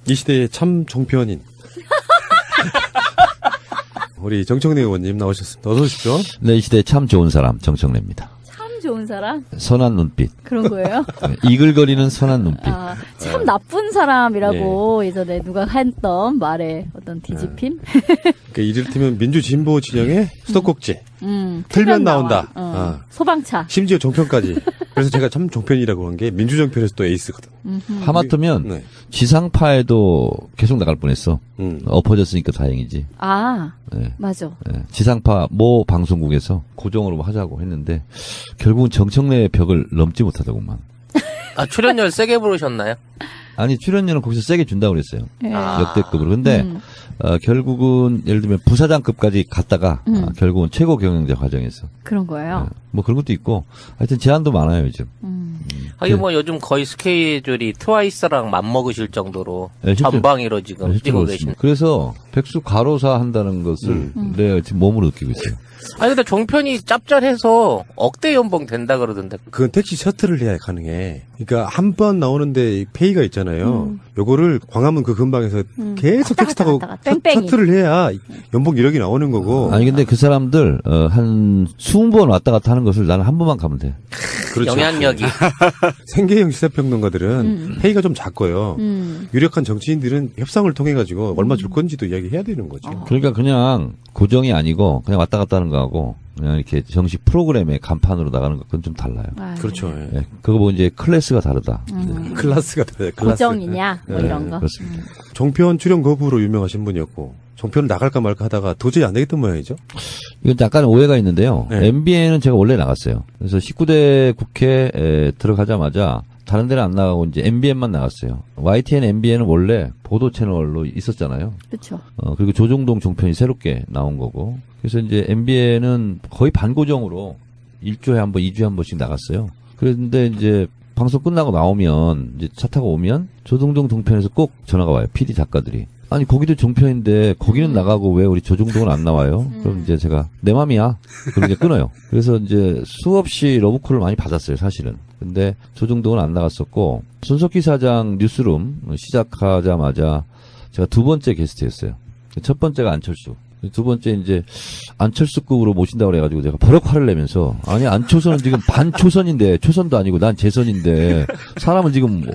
이 시대의 참 종편인 우리 정청래 의원님 나오셨습니다. 어서 오십시오. 네, 이 시대의 참 좋은 사람 정청래입니다. 참 좋은 사람? 선한 눈빛. 그런 거예요? 이글거리는 선한 눈빛. 아, 참 나쁜 사람이라고 예전에 누가 했던 말에 어떤 뒤집힘? 그러니까 이를테면 민주진보 진영의 수도꼭지. 틀면 나온다. 소방차. 심지어 종편까지. 그래서 제가 참 종편이라고 한 게 민주정편에서 또 에이스거든. 하마터면 네. 지상파에도 계속 나갈 뻔했어. 엎어졌으니까 다행이지. 아, 네. 맞아. 네. 지상파 모 방송국에서 고정으로 하자고 했는데 결국은 정청래의 벽을 넘지 못하더구만. 아, 출연료를 세게 부르셨나요? 아니, 출연료는 거기서 세게 준다고 그랬어요. 네. 역대급으로. 근데 결국은 예를 들면 부사장급까지 갔다가 결국은 최고 경영자 과정에서. 그런 거예요? 뭐 그런 것도 있고 하여튼 제한도 많아요 요즘. 하긴 뭐 요즘 거의 스케줄이 트와이스랑 맞먹으실 정도로 네, 실제로. 전방위로 지금 실제로 뛰고 그렇습니다. 계십니다. 그래서 백수 가로사 한다는 것을 내가 지금 몸으로 느끼고 있어요. 아니 근데 종편이 짭짤해서 억대 연봉 된다 그러던데. 그건 택시 셔틀을 해야 가능해. 그러니까 한 번 나오는데 페이가 있잖아요. 요거를 광화문 그 근방에서 계속 택시 타고 뺑뺑이. 셔틀을 해야 연봉 1억이 나오는 거고. 아니 근데 그 사람들 한 20번 왔다 갔다 하는 것을 나는 한 번만 가면 돼. 그렇죠. 영향력이. 생계형 시사평론가들은 페이가 좀 작고요. 유력한 정치인들은 협상을 통해 가지고 얼마 줄 건지도 이야기해야 되는 거죠. 그러니까 그냥 고정이 아니고 그냥 왔다 갔다 하는 거하고 그냥 이렇게 정식 프로그램의 간판으로 나가는 거 그건 좀 달라요. 아, 그렇죠. 예. 네, 그거 뭐 이제 클래스가 다르다. 네. 클래스가 다르요 클래스. 고정이냐 뭐 이런 거. 그렇습니다. 종편 출연 거부로 유명하신 분이었고 종편을 나갈까 말까 하다가 도저히 안 되겠던 모양이죠. 이건 약간 오해가 있는데요. 네. MBN은 제가 원래 나갔어요. 그래서 19대 국회에 들어가자마자 다른 데는 안 나가고 이제 MBN만 나갔어요. YTN, MBN은 원래 보도 채널로 있었잖아요. 그렇죠. 그리고 조종동 종편이 새롭게 나온 거고. 그래서 이제 MBN은 거의 반고정으로 1주에 한 번, 2주에 한 번씩 나갔어요. 그런데 이제 방송 끝나고 나오면 이제 차 타고 오면 조종동 종편에서 꼭 전화가 와요. PD 작가들이. 아니 거기도 종편인데 거기는 나가고 왜 우리 조종동은 안 나와요? 그럼 이제 제가 내 맘이야. 그럼 이제 끊어요. 그래서 이제 수없이 러브콜을 많이 받았어요, 사실은. 근데 조종동은 안 나갔었고 손석희 사장 뉴스룸 시작하자마자 제가 두 번째 게스트였어요. 첫 번째가 안철수. 두 번째 이제 안철수급으로 모신다고 그래가지고 제가 버럭 화를 내면서 아니 안초선은 지금 반초선인데 초선도 아니고 난 재선인데 사람은 지금 뭐,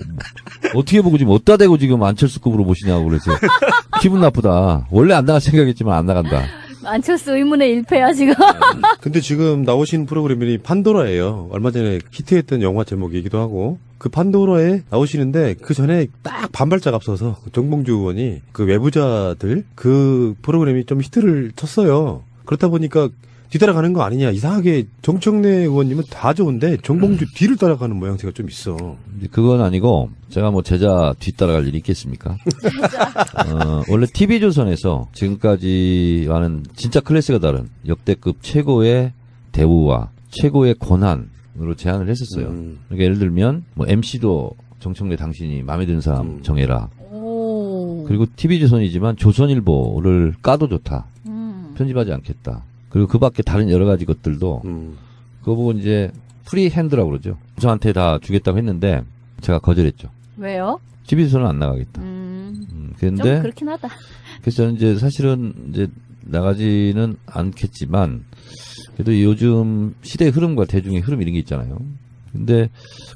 어떻게 보고 지금 어디다 대고 지금 안철수급으로 모시냐고 그래서 기분 나쁘다. 원래 안 나갈 생각했지만 안 나간다. 안철수 의문의 일패야 지금. 근데 지금 나오신 프로그램이 판도라예요. 얼마 전에 히트했던 영화 제목이기도 하고 그 판도라에 나오시는데 그 전에 딱 반발짝 앞서서 정봉주 의원이 그 외부자들 그 프로그램이 좀 히트를 쳤어요. 그렇다 보니까 뒤따라가는 거 아니냐. 이상하게 정청래 의원님은 다 좋은데 정봉주 뒤를 따라가는 모양새가 좀 있어. 그건 아니고 제가 뭐 제자 뒤따라갈 일이 있겠습니까? 원래 TV조선에서 지금까지와는 진짜 클래스가 다른 역대급 최고의 대우와 최고의 권한으로 제안을 했었어요. 그러니까 예를 들면 뭐 MC도 정청래 당신이 마음에 드는 사람 정해라. 오. 그리고 TV조선이지만 조선일보를 까도 좋다. 편집하지 않겠다. 그리고 그 밖에 다른 여러 가지 것들도 그거 보고 이제 프리핸드라고 그러죠. 저한테 다 주겠다고 했는데 제가 거절했죠. 왜요? TV조선은 안 나가겠다. 좀 그런데 그렇긴 하다. 그래서 저는 이제 사실은 이제 나가지는 않겠지만 그래도 요즘 시대의 흐름과 대중의 흐름 이런 게 있잖아요. 근데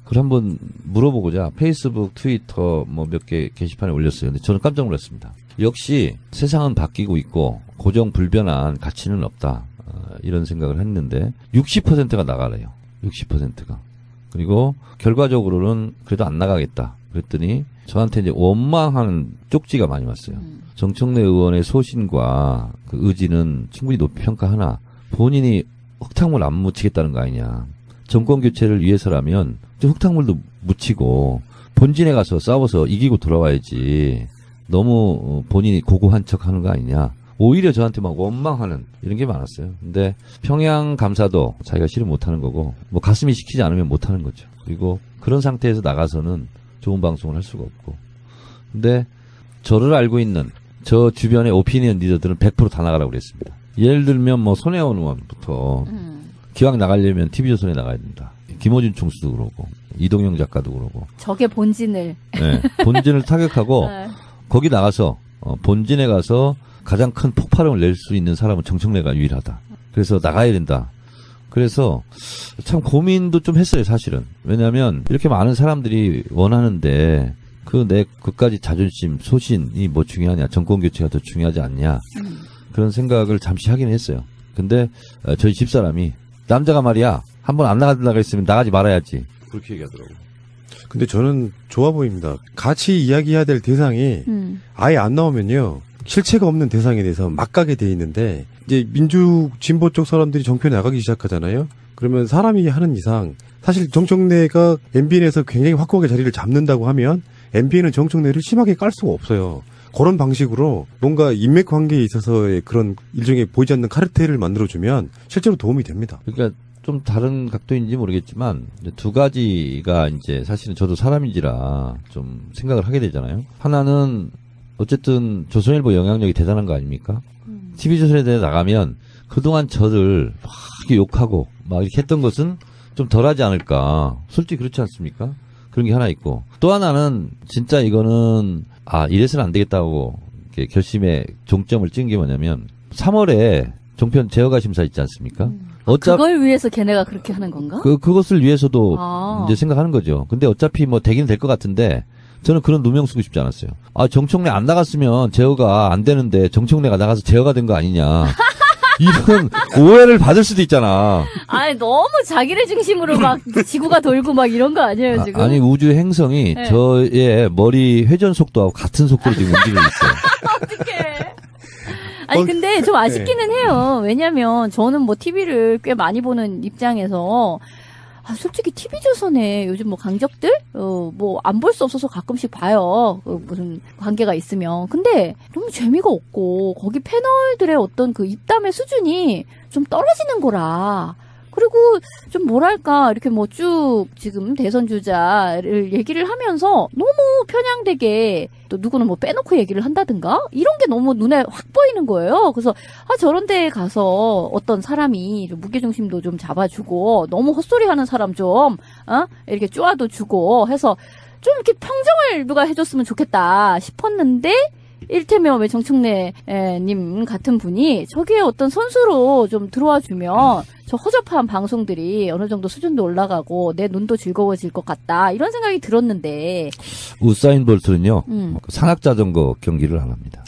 그걸 한번 물어보고자 페이스북, 트위터 뭐 몇 개 게시판에 올렸어요. 근데 저는 깜짝 놀랐습니다. 역시 세상은 바뀌고 있고 고정 불변한 가치는 없다. 이런 생각을 했는데 60%가 나가래요. 60%가. 그리고 결과적으로는 그래도 안 나가겠다. 그랬더니 저한테 이제 원망하는 쪽지가 많이 왔어요. 정청래 의원의 소신과 그 의지는 충분히 높이 평가하나 본인이 흙탕물 안 묻히겠다는 거 아니냐. 정권 교체를 위해서라면 좀 흙탕물도 묻히고 본진에 가서 싸워서 이기고 돌아와야지. 너무 본인이 고고한 척 하는 거 아니냐. 오히려 저한테 막 원망하는 이런 게 많았어요. 근데 평양 감사도 자기가 싫으면 못하는 거고 뭐 가슴이 시키지 않으면 못하는 거죠. 그리고 그런 상태에서 나가서는 좋은 방송을 할 수가 없고. 근데 저를 알고 있는 저 주변의 오피니언 리더들은 100% 다 나가라고 그랬습니다. 예를 들면 뭐 손혜원 의원부터 기왕 나가려면 TV조선에 나가야 된다. 김어준 총수도 그러고 이동영 작가도 그러고. 적의 본진을. 네, 본진을 타격하고 네. 거기 나가서 본진에 가서 가장 큰 폭발음을 낼 수 있는 사람은 정청래가 유일하다. 그래서 나가야 된다. 그래서 참 고민도 좀 했어요, 사실은. 왜냐하면 이렇게 많은 사람들이 원하는데 내 그까지 자존심, 소신이 뭐 중요하냐, 정권 교체가 더 중요하지 않냐, 그런 생각을 잠시 하긴 했어요. 근데 저희 집사람이 남자가 말이야 한번 안 나가려고 했으면 나가지 말아야지, 그렇게 얘기하더라고요. 근데 저는 좋아 보입니다. 같이 이야기해야 될 대상이 아예 안 나오면요, 실체가 없는 대상에 대해서 막 가게 돼 있는데, 이제 민주 진보 쪽 사람들이 정편에 나가기 시작하잖아요. 그러면 사람이 하는 이상, 사실 정청래가 MBN에서 굉장히 확고하게 자리를 잡는다고 하면 MBN은 정청래를 심하게 깔 수가 없어요. 그런 방식으로 뭔가 인맥 관계에 있어서의 그런 일종의 보이지 않는 카르텔을 만들어주면 실제로 도움이 됩니다. 그러니까 좀 다른 각도인지 모르겠지만 두 가지가 이제 사실은 저도 사람인지라 좀 생각을 하게 되잖아요. 하나는 어쨌든 조선일보 영향력이 대단한 거 아닙니까? TV조선에 대해 나가면 그동안 저를 막 이렇게 욕하고 막 이렇게 했던 것은 좀 덜하지 않을까. 솔직히 그렇지 않습니까? 그런 게 하나 있고, 또 하나는 진짜 이거는 이래서는 안 되겠다고 이렇게 결심의 종점을 찍은 게 뭐냐면 3월에 종편 제어가 심사 있지 않습니까? 그걸 위해서 걔네가 그렇게 하는 건가? 그것을 위해서도 이제 생각하는 거죠. 근데 어차피 뭐 되긴 될 것 같은데 저는 그런 누명 쓰고 싶지 않았어요. 정청래 안 나갔으면 제어가 안 되는데 정청래가 나가서 제어가 된 거 아니냐. 이런 오해를 받을 수도 있잖아. 아니, 너무 자기를 중심으로 막 지구가 돌고 막 이런 거 아니에요, 지금? 아니, 우주 행성이 네. 저의 머리 회전 속도하고 같은 속도로 지금 움직이고 있어요. 어떡해. 아니, 근데 좀 아쉽기는 해요. 왜냐면 저는 뭐 TV를 꽤 많이 보는 입장에서 솔직히 TV조선에 요즘 뭐 강적들? 뭐 안 볼 수 없어서 가끔씩 봐요. 무슨 관계가 있으면. 근데 너무 재미가 없고, 거기 패널들의 어떤 그 입담의 수준이 좀 떨어지는 거라. 그리고 좀 뭐랄까, 이렇게 뭐 쭉 지금 대선 주자를 얘기를 하면서 너무 편향되게, 또 누구는 뭐 빼놓고 얘기를 한다든가? 이런 게 너무 눈에 확 보이는 거예요. 그래서 저런 데에 가서 어떤 사람이 좀 무게중심도 좀 잡아주고, 너무 헛소리 하는 사람 좀 이렇게 쪼아도 주고 해서 좀 이렇게 평정을 누가 해줬으면 좋겠다 싶었는데, 일테면 왜 정청래님 같은 분이 저기에 어떤 선수로 좀 들어와 주면 저 허접한 방송들이 어느 정도 수준도 올라가고 내 눈도 즐거워질 것 같다, 이런 생각이 들었는데. 우사인 볼트는요, 산악자전거 경기를 안 합니다.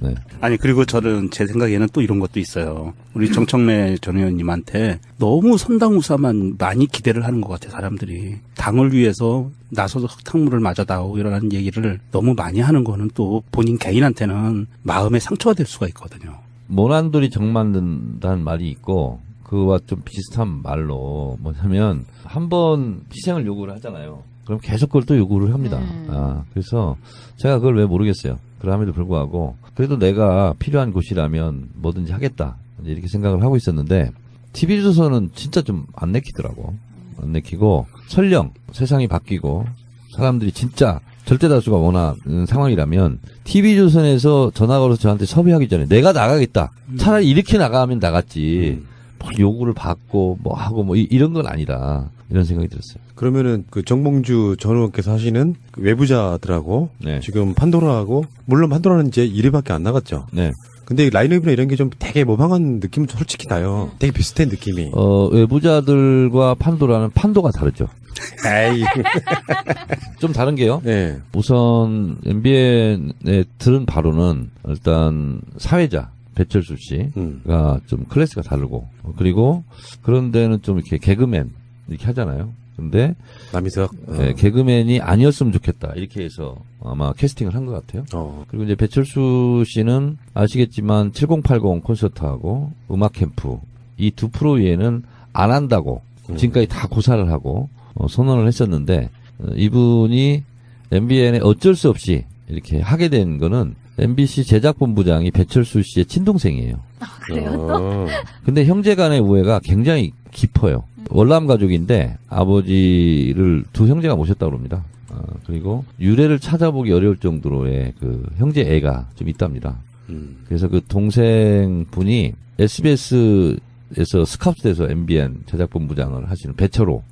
네. 아니, 그리고 저는 제 생각에는 또 이런 것도 있어요. 우리 정청래 전 의원님한테 너무 선당우사만 많이 기대를 하는 것 같아요, 사람들이. 당을 위해서 나서서 흙탕물을 맞아다오 이런 얘기를 너무 많이 하는 거는 또 본인 개인한테는 마음의 상처가 될 수가 있거든요. 모난돌이 정 만든다는 말이 있고, 그와 좀 비슷한 말로 뭐냐면 한 번 희생을 요구를 하잖아요. 그럼 계속 그걸 또 요구를 합니다. 그래서 제가 그걸 왜 모르겠어요. 그럼에도 불구하고 그래도 내가 필요한 곳이라면 뭐든지 하겠다, 이제 이렇게 생각을 하고 있었는데, TV조선은 진짜 좀 안 내키더라고. 안 내키고, 설령 세상이 바뀌고 사람들이 진짜 절대 다수가 원하는 상황이라면 TV조선에서 전화 걸어서 저한테 섭외하기 전에 내가 나가겠다. 차라리 이렇게 나가면 나갔지. 뭐 요구를 받고 뭐 하고 뭐 이런 건 아니라, 이런 생각이 들었어요. 그러면은 그 정봉주 전 의원께서 하시는 그 외부자들하고 네. 지금 판도라하고, 물론 판도라는 이제 1회밖에 안 나갔죠. 네. 근데 라인업이나 이런 게 좀 되게 모방한 느낌은 솔직히 나요. 되게 비슷한 느낌이. 외부자들과 판도라는 판도가 다르죠. 에이. 좀 다른 게요. 네. 우선 MBN에 들은 바로는 일단 사회자 배철수 씨가 좀 클래스가 다르고, 그리고 그런 데는 좀 이렇게 개그맨 이렇게 하잖아요. 근데 남희석. 개그맨이 아니었으면 좋겠다, 이렇게 해서 아마 캐스팅을 한 것 같아요. 그리고 이제 배철수 씨는 아시겠지만 7080 콘서트하고 음악 캠프 이 두 프로 외에는 안 한다고 지금까지 다 고사를 하고 선언을 했었는데, 이분이 MBN에 어쩔 수 없이 이렇게 하게 된 거는 MBC 제작본부장이 배철수 씨의 친동생이에요. 그래요 또? 근데 형제 간의 우애가 굉장히 깊어요. 월남 가족인데 아버지를 두 형제가 모셨다고 합니다. 그리고 유래를 찾아보기 어려울 정도로의 그 형제 애가 좀 있답니다. 그래서 그 동생분이 SBS에서 스카우트돼서 MBN 제작본부장을 하시는 배철호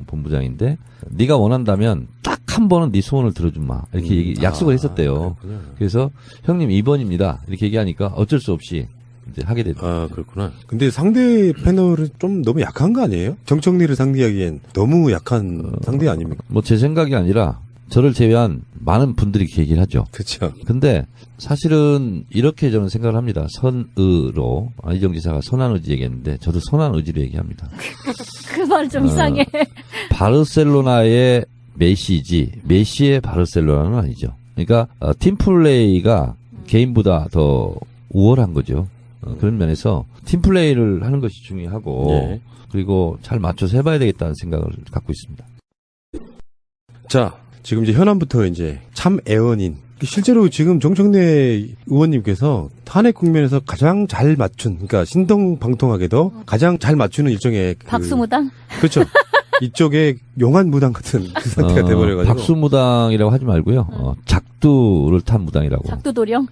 본부장인데, 네가 원한다면 딱 한 번은 네 소원을 들어준마. 이렇게 약속을 했었대요. 그렇구나. 그래서 형님 2번입니다. 이렇게 얘기하니까 어쩔 수 없이 이제 하게 됐죠. 아, 그렇구나. 근데 상대 패널은 좀 너무 약한 거 아니에요? 정청래를 상대하기엔 너무 약한 상대 아닙니까? 뭐 제 생각이 아니라 저를 제외한 많은 분들이 이렇게 얘기를 하죠. 그렇죠. 근데 사실은 이렇게 저는 생각을 합니다. 선의로 이정 지사가 선한 의지 얘기했는데 저도 선한 의지로 얘기합니다. 그 말 좀 이상해. 바르셀로나의 메시지, 메시의 바르셀로나는 아니죠. 그러니까 팀플레이가 개인보다 더 우월한 거죠. 그런 면에서 팀플레이를 하는 것이 중요하고 예. 그리고 잘 맞춰서 해봐야 되겠다는 생각을 갖고 있습니다. 자, 지금 이제 현안부터 이제 참 애원인. 실제로 지금 정청래 의원님께서 탄핵 국면에서 가장 잘 맞춘, 그러니까 신동방통하게도 가장 잘 맞추는 일종의 박수무당? 그렇죠. 이쪽에 용한 무당 같은 그 상태가 돼버려가지고. 박수무당이라고 하지 말고요. 작두를 탄 무당이라고. 작두도령?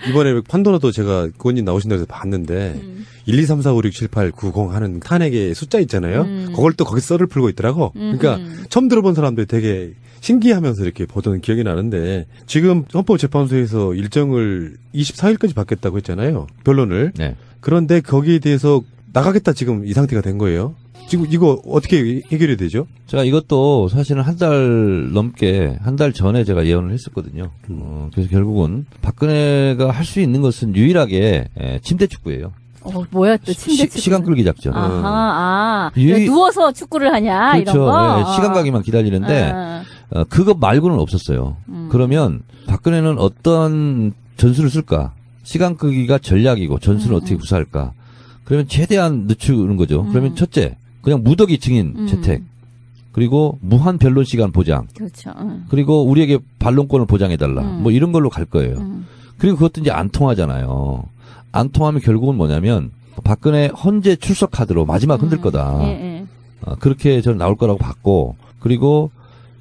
이번에 판도라도 제가 의원님 나오신다고 해서 봤는데 1, 2, 3, 4, 5, 6, 7, 8, 9, 0 하는 탄핵의 숫자 있잖아요. 그걸 또 거기 썰을 풀고 있더라고. 그러니까 처음 들어본 사람들이 되게 신기하면서 이렇게 보던 기억이 나는데 지금 헌법재판소에서 일정을 24일까지 받겠다고 했잖아요. 변론을. 네. 그런데 거기에 대해서 나가겠다 지금 이 상태가 된 거예요. 지금 이거 어떻게 해결이 되죠? 제가 이것도 사실은 한 달 넘게, 한 달 전에 제가 예언을 했었거든요. 그래서 결국은 박근혜가 할 수 있는 것은 유일하게 침대 축구예요. 뭐야 또 침대 축구. 시간 끌기 작전. 아하, 유일- 누워서 축구를 하냐 그렇죠. 이런 거. 네, 시간 가기만 기다리는데 그거 말고는 없었어요. 그러면 박근혜는 어떤 전술을 쓸까? 시간 끄기가 전략이고 전술을 어떻게 구사할까? 그러면 최대한 늦추는 거죠. 그러면 첫째, 그냥 무더기 증인 채택. 그리고 무한 변론 시간 보장. 그렇죠. 그리고 우리에게 반론권을 보장해달라. 뭐 이런 걸로 갈 거예요. 그리고 그것도 이제 안 통하잖아요. 안 통하면 결국은 뭐냐면 박근혜 헌재 출석 카드로 마지막 흔들 거다. 예. 그렇게 저는 나올 거라고 봤고, 그리고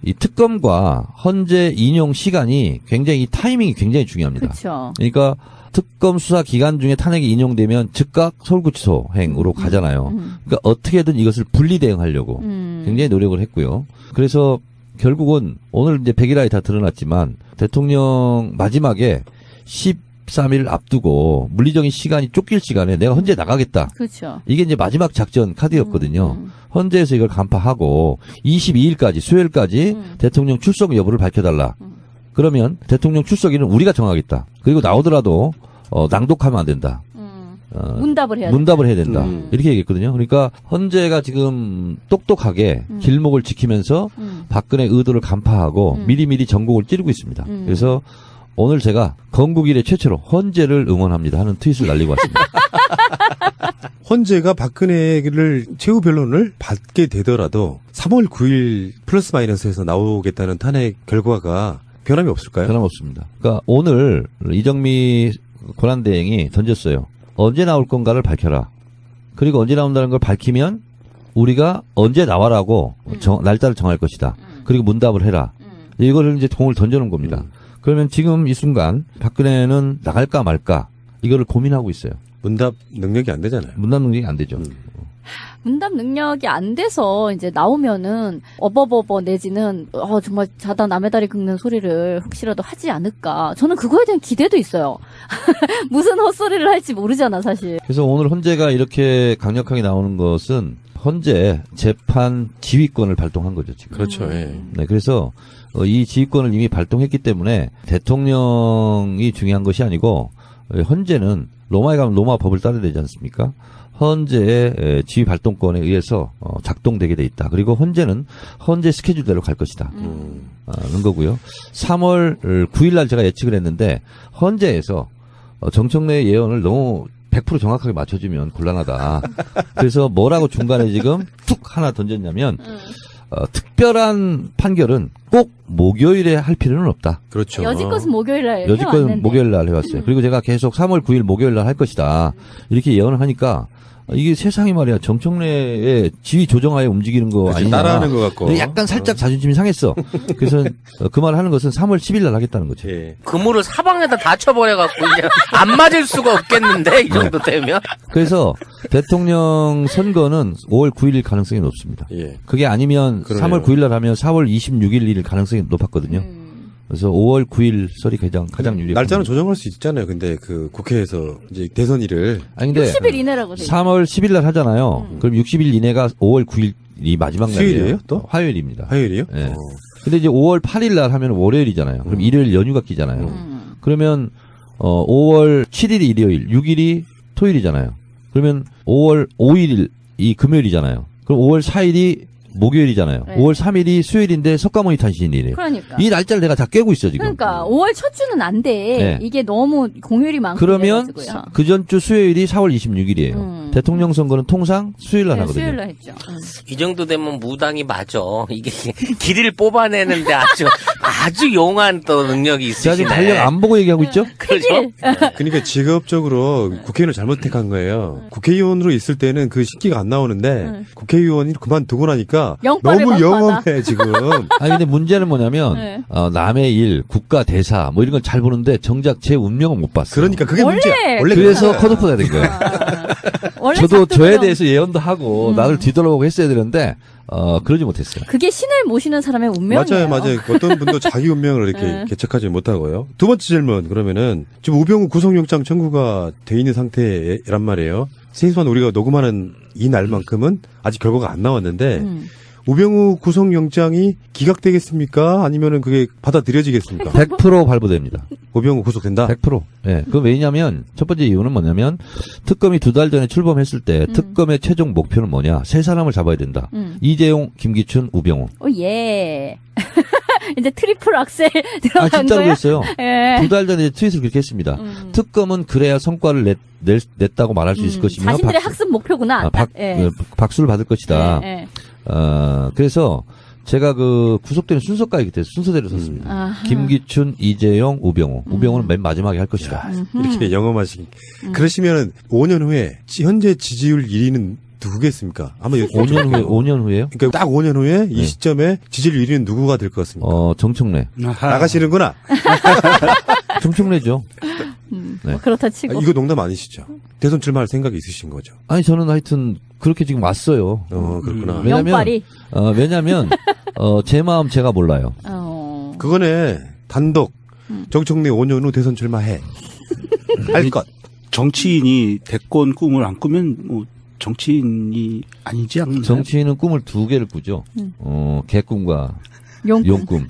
이 특검과 헌재 인용 시간이 굉장히, 이 타이밍이 굉장히 중요합니다. 그렇죠. 그러니까 특검 수사 기간 중에 탄핵이 인용되면 즉각 서울구치소행으로 가잖아요. 그러니까 어떻게든 이것을 분리 대응하려고 굉장히 노력을 했고요. 그래서 결국은 오늘 이제 100일안이 다 드러났지만 대통령 마지막에 13일 앞두고 물리적인 시간이 쫓길 시간에 내가 헌재 나가겠다. 그렇죠. 이게 이제 마지막 작전 카드였거든요. 헌재에서 이걸 간파하고 22일까지 수요일까지 대통령 출석 여부를 밝혀달라. 그러면 대통령 출석일은 우리가 정하겠다. 그리고 나오더라도 낭독하면 안 된다. 문답을 해야 문답을 해야 된다. 이렇게 얘기했거든요. 그러니까 헌재가 지금 똑똑하게 길목을 지키면서 박근혜 의도를 간파하고 미리미리 전곡을 찌르고 있습니다. 그래서 오늘 제가 건국 이래 최초로 헌재를 응원합니다 하는 트윗을 날리고 왔습니다. 헌재가 박근혜를 최후 변론을 받게 되더라도 3월 9일 플러스 마이너스에서 나오겠다는 탄핵 결과가 변함이 없을까요? 변함없습니다. 그러니까 오늘 이정미 권한대행이 던졌어요. 언제 나올 건가를 밝혀라. 그리고 언제 나온다는 걸 밝히면 우리가 언제 나와라고 날짜를 정할 것이다. 그리고 문답을 해라. 이거를 이제 공을 던져놓은 겁니다. 그러면 지금 이 순간 박근혜는 나갈까 말까 이거를 고민하고 있어요. 문답 능력이 안 되잖아요. 문답 능력이 안 되죠. 문답 능력이 안 돼서 이제 나오면은 어버버버 내지는 정말 자다 남의 다리 긁는 소리를 혹시라도 하지 않을까. 저는 그거에 대한 기대도 있어요. 무슨 헛소리를 할지 모르잖아 사실. 그래서 오늘 헌재가 이렇게 강력하게 나오는 것은 헌재 재판 지휘권을 발동한 거죠 지금. 그렇죠. 예. 네, 그래서 이 지휘권을 이미 발동했기 때문에 대통령이 중요한 것이 아니고 헌재는 로마에 가면 로마 법을 따라야 되지 않습니까? 헌재의 지휘 발동권에 의해서 작동되게 돼 있다. 그리고 헌재는 헌재 스케줄대로 갈 것이다. 는 거고요. 3월 9일 날 제가 예측을 했는데 헌재에서 정청래 예언을 너무 100% 정확하게 맞춰주면 곤란하다. 그래서 뭐라고 중간에 지금 툭 하나 던졌냐면 특별한 판결은 꼭 목요일에 할 필요는 없다. 그렇죠. 여지껏은 목요일날 여지껏은 목요일 날 해왔어요. 그리고 제가 계속 3월 9일 목요일 날 할 것이다. 이렇게 예언을 하니까 이게 세상이 말이야 정청래의 지위 조정하에 움직이는 거 그치, 아니냐. 따라하는 것 같고. 약간 살짝 자존심이 상했어. 그래서 그 말을 하는 것은 3월 10일 날 하겠다는 거지. 예. 그물을 사방에다 다 쳐버려갖고 이제 안 맞을 수가 없겠는데 이 정도 되면. 그래서 대통령 선거는 5월 9일일 가능성이 높습니다. 예. 그게 아니면 그러네요. 3월 9일 날 하면 4월 26일일 가능성이 높았거든요. 그래서 5월 9일 설이 가장 유리해요. 날짜는 조정할 수 있잖아요. 근데 그 국회에서 이제 대선일을 아니 근데 60일 이내라고 돼. 3월 10일 날 하잖아요. 그럼 60일 이내가 5월 9일이 마지막 날이에요. 수요일이에요, 또? 화요일입니다. 화요일이요? 예. 근데 이제 5월 8일 날 하면 월요일이잖아요. 그럼 일요일 연휴가 끼잖아요. 그러면 5월 7일이 일요일, 6일이 토요일이잖아요. 그러면 5월 5일이 금요일이잖아요. 그럼 5월 4일이 목요일이잖아요. 네. 5월 3일이 수요일인데 석가모니 탄신일이래요. 그러니까. 이 날짜를 내가 다 깨고 있어 지금. 그러니까 5월 첫 주는 안 돼. 네. 이게 너무 공휴일이 많고 그러면 그래가지고요. 그 전주 수요일이 4월 26일이에요. 대통령 선거는 통상 수요일 날 네, 하거든요. 수요일날 했죠. 이 정도 되면 무당이 맞아. 이게 길을 뽑아내는데 아주 용한 또 능력이 제가 지금 있으시네. 달력 안 보고 얘기하고 있죠? 그렇죠? 그러니까 직업적으로 국회의원을 잘못 택한 거예요. 국회의원으로 있을 때는 그 신기가 안 나오는데 국회의원이 그만두고 나니까 영빨을 너무 막 영험해 지금. 아니 근데 문제는 뭐냐면 네. 남의 일, 국가 대사 뭐 이런 걸 잘 보는데 정작 제 운명은 못 봤어요. 그러니까 그게 원래 문제야. 원래 그래서 그런 거야. 컷오프가 된 거예요. 원래 저도 저에 작두구령. 대해서 예언도 하고 나를 뒤돌아보고 했어야 되는데 그러지 못했어요. 그게 신을 모시는 사람의 운명이에요. 맞아요. 어떤 분도 자기 운명을 이렇게 네. 개척하지 못하고요. 두 번째 질문 그러면은 지금 우병우 구속영장 청구가 돼 있는 상태란 말이에요. 생소한 우리가 녹음하는 이 날만큼은 아직 결과가 안 나왔는데 우병우 구속영장이 기각되겠습니까? 아니면은 그게 받아들여지겠습니까? 100% 발부됩니다. 우병우 구속된다. 100%. 예. 그 왜냐면 첫 번째 이유는 뭐냐면 특검이 2달 전에 출범했을 때 특검의 최종 목표는 뭐냐? 세 사람을 잡아야 된다. 이재용, 김기춘, 우병우. 예. 이제 트리플 악셀 들어간 진짜로 거야? 그랬어요. 예. 2달 전에 트윗을 그렇게 했습니다. 특검은 그래야 성과를 냈다고 말할 수 있을 것이며 자신들의 학습 목표구나. 예. 박수를 받을 것이다. 예, 예. 그래서 제가 그 구속되는 순서까지 그때 순서대로 섰습니다. 아하. 김기춘, 이재용, 우병우. 우병우는 맨 마지막에 할 것이다. 이렇게 영험하신. 그러시면은 5년 후에 현재 지지율 1위는 누구겠습니까? 아마 5년 후에요? 그러니까 딱 5년 후에 이 시점에 지지율 1위는 누구가 될 것 같습니까? 정청래. 나가시는구나. 정청래죠. 네. 뭐 그렇다 치고. 이거 농담 아니시죠? 대선 출마할 생각이 있으신 거죠? 아니 저는 하여튼 그렇게 지금 왔어요. 그렇구나. 영빨이. 왜냐면 제 마음 제가 몰라요. 그거네. 단독. 정청래 5년 후 대선 출마해. 할 것. 정치인이 대권 꿈을 안 꾸면 뭐 정치인이 아니지 않나요? 정치인은 꿈을 두 개를 꾸죠. 개꿈과 용꿈.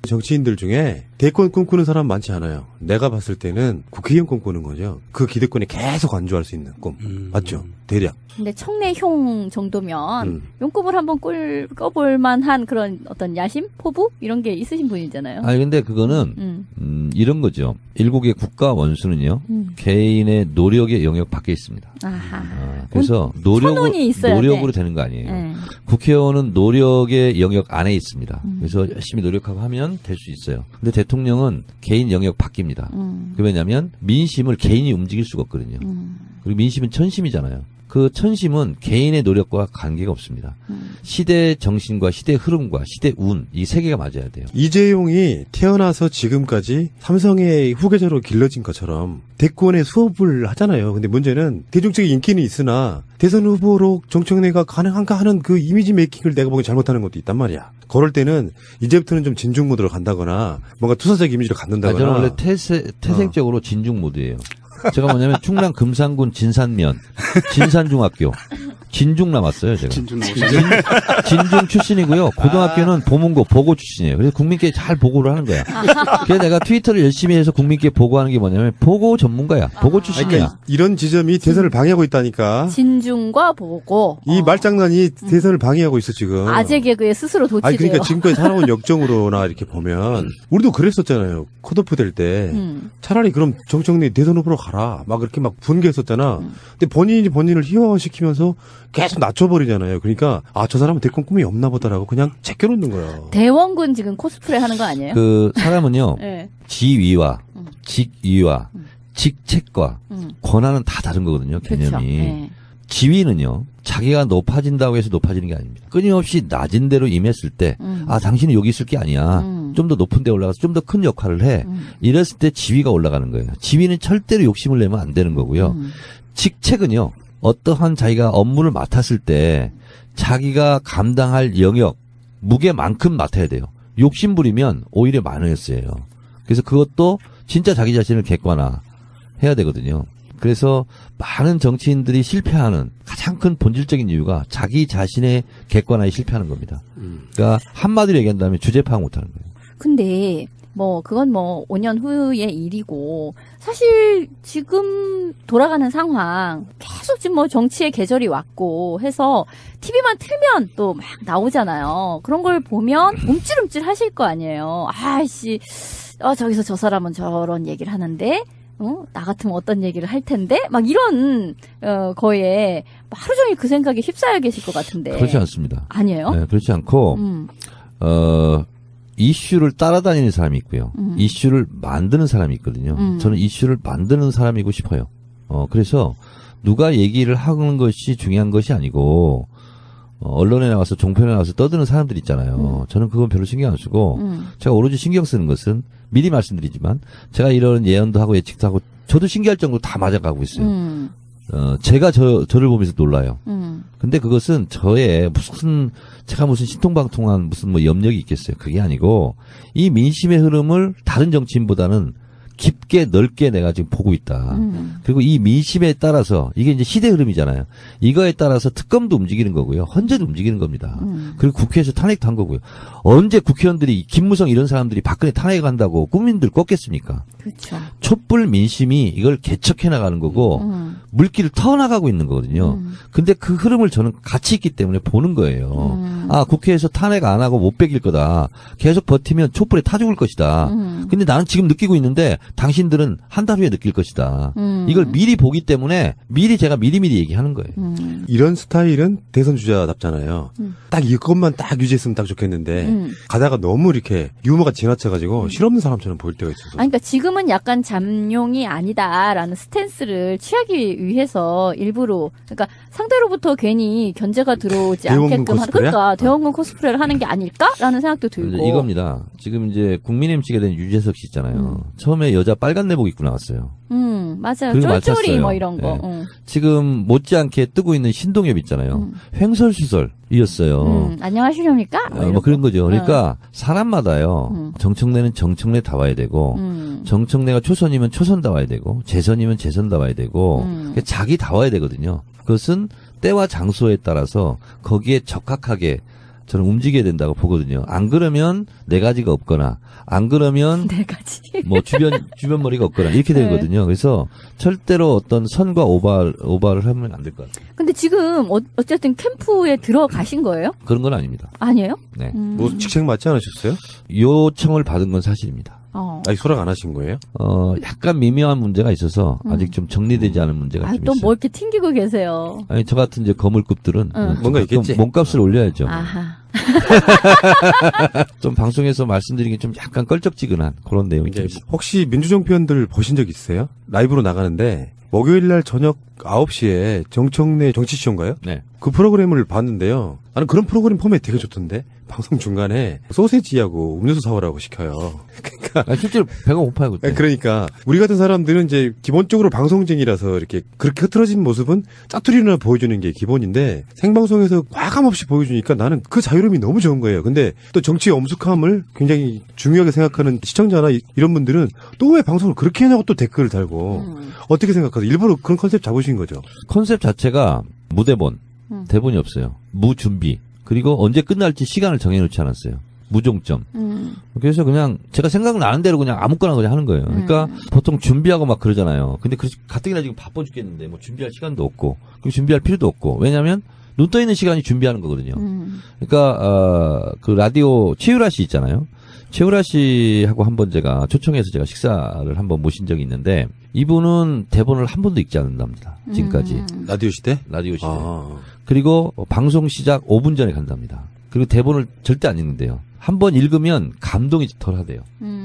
정치인들 중에 대권 꿈꾸는 사람 많지 않아요. 내가 봤을 때는 국회의원 꿈꾸는 거죠. 그 기득권에 계속 안주할 수 있는 꿈. 맞죠? 대략. 근데 청래형 정도면 용꿈을 한번 꿔볼 만한 그런 어떤 야심? 포부? 이런 게 있으신 분이잖아요. 아니 근데 그거는 이런 거죠. 일국의 국가 원수는요. 개인의 노력의 영역 밖에 있습니다. 아하. 그래서 선언이 있어야 노력으로 돼. 되는 거 아니에요. 네. 국회의원은 노력의 영역 안에 있습니다. 그래서 열심히 노력하고 하면 될 수 있어요. 근데 대통령은 개인 영역 바뀝니다. 그 왜냐하면 민심을 개인이 움직일 수가 없거든요. 그리고 민심은 천심이잖아요. 그 천심은 개인의 노력과 관계가 없습니다. 시대 정신과 시대 흐름과 시대 운, 이 세 개가 맞아야 돼요. 이재용이 태어나서 지금까지 삼성의 후계자로 길러진 것처럼 대권에 수업을 하잖아요. 근데 문제는 대중적인 인기는 있으나 대선 후보로 정청래가 가능한가 하는 그 이미지 메이킹을 내가 보기엔 잘못하는 것도 있단 말이야. 그럴 때는 이제부터는 좀 진중 모드로 간다거나 뭔가 투사적 이미지로 갖는다거나. 저는 원래 태생적으로 진중 모드예요. 제가 뭐냐면 충남 금산군 진산면 진산중학교 진중 남았어요 제가. 진중 출신이고요. 고등학교는 보문고 보고 출신이에요. 그래서 국민께 잘 보고를 하는 거야. 그래서 내가 트위터를 열심히 해서 국민께 보고하는 게 뭐냐면 보고 전문가야. 보고 출신이야. 그러니까 이런 지점이 대선을 방해하고 있다니까. 진중과 보고. 이 말장난이 대선을 방해하고 있어 지금. 아재 개그에 스스로 도취돼요. 아니 그러니까 지금까지 살아온 역정으로나 이렇게 보면 우리도 그랬었잖아요. 컷오프 될 때 차라리 그럼 정청래 대선 후보로 가라 막 그렇게 막 분개했었잖아. 근데 본인이 본인을 희화화시키면서 계속 낮춰버리잖아요. 그러니까 저 사람은 대권 꿈이 없나 보다라고 그냥 제껴놓는 거야. 대원군 지금 코스프레 하는 거 아니에요? 그 사람은요 네. 지위와 직위와 직책과 권한은 다 다른 거거든요. 개념이. 그렇죠. 네. 지위는요, 자기가 높아진다고 해서 높아지는 게 아닙니다. 끊임없이 낮은 데로 임했을 때, 당신은 여기 있을 게 아니야. 좀 더 높은 데 올라가서 좀 더 큰 역할을 해. 이랬을 때 지위가 올라가는 거예요. 지위는 절대로 욕심을 내면 안 되는 거고요. 직책은요, 어떠한 자기가 업무를 맡았을 때, 자기가 감당할 영역, 무게만큼 맡아야 돼요. 욕심 부리면 오히려 마이너스예요. 그래서 그것도 진짜 자기 자신을 객관화해야 되거든요. 그래서 많은 정치인들이 실패하는 가장 큰 본질적인 이유가 자기 자신의 객관화에 실패하는 겁니다. 그러니까 한마디로 얘기한다면 주제 파악 못하는 거예요. 근데 그건 5년 후의 일이고 사실 지금 돌아가는 상황 계속 지금 정치의 계절이 왔고 해서 TV만 틀면 또 막 나오잖아요. 그런 걸 보면 움찔움찔 하실 거 아니에요. 아이씨, 저기서 저 사람은 저런 얘기를 하는데 나 같으면 어떤 얘기를 할 텐데? 막 이런, 거에 하루 종일 그 생각에 휩싸여 계실 것 같은데. 그렇지 않습니다. 아니에요? 네, 그렇지 않고, 이슈를 따라다니는 사람이 있고요. 이슈를 만드는 사람이 있거든요. 저는 이슈를 만드는 사람이고 싶어요. 그래서 누가 얘기를 하는 것이 중요한 것이 아니고, 언론에 나와서 종편에 나와서 떠드는 사람들 있잖아요. 저는 그건 별로 신경 안 쓰고 제가 오로지 신경 쓰는 것은 미리 말씀드리지만 제가 이런 예언도 하고 예측도 하고 저도 신기할 정도로 다 맞아가고 있어요. 제가 저를 보면서 놀라요. 근데 그것은 저의 제가 무슨 신통방통한 무슨 염력이 있겠어요. 그게 아니고 이 민심의 흐름을 다른 정치인보다는 깊게 넓게 내가 지금 보고 있다. 그리고 이 민심에 따라서 이게 이제 시대 흐름이잖아요. 이거에 따라서 특검도 움직이는 거고요. 헌재도 움직이는 겁니다. 그리고 국회에서 탄핵도 한 거고요. 언제 국회의원들이 김무성 이런 사람들이 박근혜 탄핵한다고 국민들 꺾겠습니까? 그렇죠. 촛불 민심이 이걸 개척해 나가는 거고 물길을 터나가고 있는 거거든요. 근데 그 흐름을 저는 같이 있기 때문에 보는 거예요. 국회에서 탄핵 안 하고 못 베길 거다. 계속 버티면 촛불에 타 죽을 것이다. 근데 나는 지금 느끼고 있는데 당신들은 한 달 후에 느낄 것이다. 이걸 미리 보기 때문에 제가 미리미리 얘기하는 거예요. 이런 스타일은 대선 주자답잖아요. 딱 이것만 딱 유지했으면 딱 좋겠는데 가다가 너무 이렇게 유머가 지나쳐가지고 실없는 사람처럼 보일 때가 있어서. 그러니까 지금은 약간 잠룡이 아니다라는 스탠스를 취하기 위해서 일부러 그러니까 상대로부터 괜히 견제가 들어오지 대원군 않게끔 하는 코스프레야? 그러니까 대원군 코스프레를 하는 게 아닐까라는 생각도 들고. 이겁니다. 지금 이제 국민MC가 된 유재석 씨 있잖아요. 처음에 여자 빨간 내복 입고 나왔어요. 맞아요. 그리고 쫄쫄이 맞췄어요. 이런 거. 네. 지금 못지않게 뜨고 있는 신동엽 있잖아요. 횡설수설이었어요. 안녕하십니까? 그런 거죠. 그러니까 사람마다요. 정청래는 정청래 다 와야 되고 정청래가 초선이면 초선 다 와야 되고 재선이면 재선 다 와야 되고 자기 다 와야 되거든요. 그것은 때와 장소에 따라서 거기에 적합하게 저는 움직여야 된다고 보거든요. 안 그러면 네 가지가 없거나 안 그러면 네 가지. 주변 머리가 없거나 이렇게 되거든요. 그래서 절대로 어떤 선과 오바를 하면 안 될 것 같아요. 근데 지금 어쨌든 캠프에 들어가신 거예요? 그런 건 아닙니다. 아니에요? 네. 뭐 직책 맞지 않으셨어요? 요청을 받은 건 사실입니다. 아니 소락 안 하신 거예요? 약간 미묘한 문제가 있어서 아직 좀 정리되지 않은 문제가 좀 또 있어요. 뭐 이렇게 튕기고 계세요. 아니 저 같은 이제 거물급들은 뭔가 좀 있겠지. 몸값을 올려야죠. 아하. 좀 방송에서 말씀드리기 좀 약간 껄쩍지근한 그런 내용이 좀 이제 있어요. 혹시 민주정 편들 보신 적 있어요? 라이브로 나가는데 목요일 날 저녁 9시에 정청래 정치쇼인가요? 네. 그 프로그램을 봤는데요. 나는 그런 프로그램 포맷 되게 좋던데. 방송 중간에 소세지하고 음료수 사오라고 시켜요. 그러니까 아니, 실제로 배가 고파요 그때. 그러니까 우리 같은 사람들은 이제 기본적으로 방송쟁이라서 이렇게 그렇게 흐트러진 모습은 짜투리나 보여주는 게 기본인데 생방송에서 과감 없이 보여주니까 나는 그 자유로움이 너무 좋은 거예요. 근데 또 정치의 엄숙함을 굉장히 중요하게 생각하는 시청자나 이런 분들은 또 왜 방송을 그렇게 하냐고 또 댓글을 달고 어떻게 생각하세요? 일부러 그런 컨셉 잡으신 거죠? 컨셉 자체가 무대본, 대본이 없어요. 무준비. 그리고 언제 끝날지 시간을 정해놓지 않았어요. 무종점. 그래서 그냥 제가 생각나는 대로 그냥 아무거나 그냥 하는 거예요. 그러니까 보통 준비하고 막 그러잖아요. 근데 가뜩이나 지금 바빠 죽겠는데 뭐 준비할 시간도 없고 그리고 준비할 필요도 없고 왜냐하면 눈 떠 있는 시간이 준비하는 거거든요. 그러니까 그 라디오 최유라 씨 있잖아요. 최유라 씨하고 한번 제가 초청해서 제가 식사를 한번 모신 적이 있는데 이분은 대본을 한 번도 읽지 않는답니다. 지금까지. 라디오 시대? 라디오 시대. 아. 그리고 방송 시작 5분 전에 간답니다. 그리고 대본을 절대 안 읽는데요. 한 번 읽으면 감동이 덜하대요.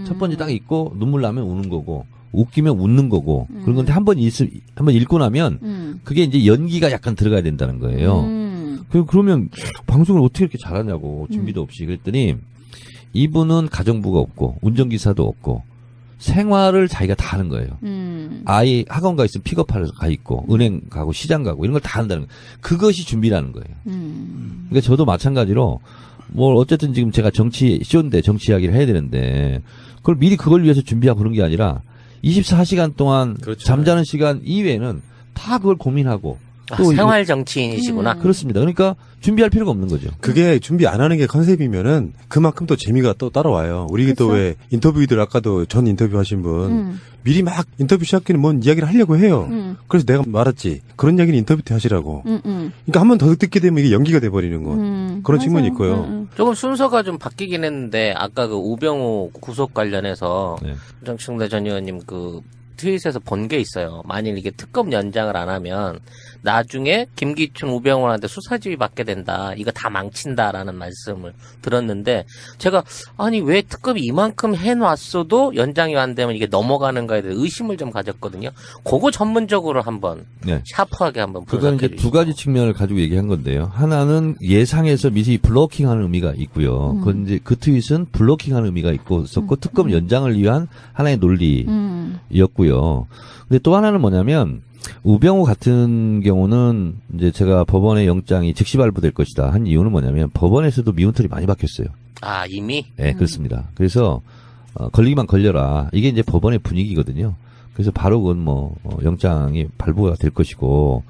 첫 번째 딱 읽고 눈물 나면 우는 거고 웃기면 웃는 거고 그런 건데 한번 읽고 나면 그게 이제 연기가 약간 들어가야 된다는 거예요. 그러면 방송을 어떻게 이렇게 잘하냐고 준비도 없이 그랬더니 이분은 가정부가 없고 운전기사도 없고 생활을 자기가 다 하는 거예요. 아이 학원 가 있으면 픽업하러 가 있고 은행 가고 시장 가고 이런 걸 다 한다는 거예요. 그것이 준비라는 거예요. 그러니까 저도 마찬가지로 뭐 어쨌든 지금 제가 정치 쇼인데 정치 이야기를 해야 되는데 그걸 미리 그걸 위해서 준비하고 그런 게 아니라 24시간 동안 그렇죠. 잠자는 시간 이외에는 다 그걸 고민하고 또 생활 정치인이시구나. 그렇습니다. 그러니까 준비할 필요가 없는 거죠. 그게 준비 안 하는 게 컨셉이면은 그만큼 또 재미가 또 따라와요. 우리 또 왜 인터뷰들 아까도 전 인터뷰 하신 분 미리 막 인터뷰 시작기는 뭔 이야기를 하려고 해요. 그래서 내가 말했지. 그런 이야기는 인터뷰 때 하시라고. 그러니까 한 번 더 듣게 되면 이게 연기가 돼버리는 거. 그런 측면이 있고요. 조금 순서가 좀 바뀌긴 했는데 아까 그 우병우 구속 관련해서 네. 정청래 전 의원님 그 트윗에서 본 게 있어요. 만일 이게 특검 연장을 안 하면 나중에 김기춘, 우병우한테 수사지휘 받게 된다. 이거 다 망친다라는 말씀을 들었는데 제가 아니 왜 특검이 이만큼 해놨어도 연장이 안 되면 이게 넘어가는가에 대해 의심을 좀 가졌거든요. 그거 전문적으로 한번 네. 샤프하게 한번 그건 이제 분석해 두 가지 측면을 가지고 얘기한 건데요. 하나는 예상에서 미리 블로킹하는 의미가 있고요. 그건 이제 그 트윗은 블로킹하는 의미가 있었고 특검 연장을 위한 하나의 논리였고요. 근데 또 하나는 뭐냐면 우병우 같은 경우는 이제 제가 법원의 영장이 즉시 발부될 것이다 한 이유는 뭐냐면 법원에서도 미운털이 많이 박혔어요. 아 이미? 네, 그렇습니다. 그래서 걸리기만 걸려라. 이게 이제 법원의 분위기거든요. 그래서 바로 그건 영장이 발부가 될 것이고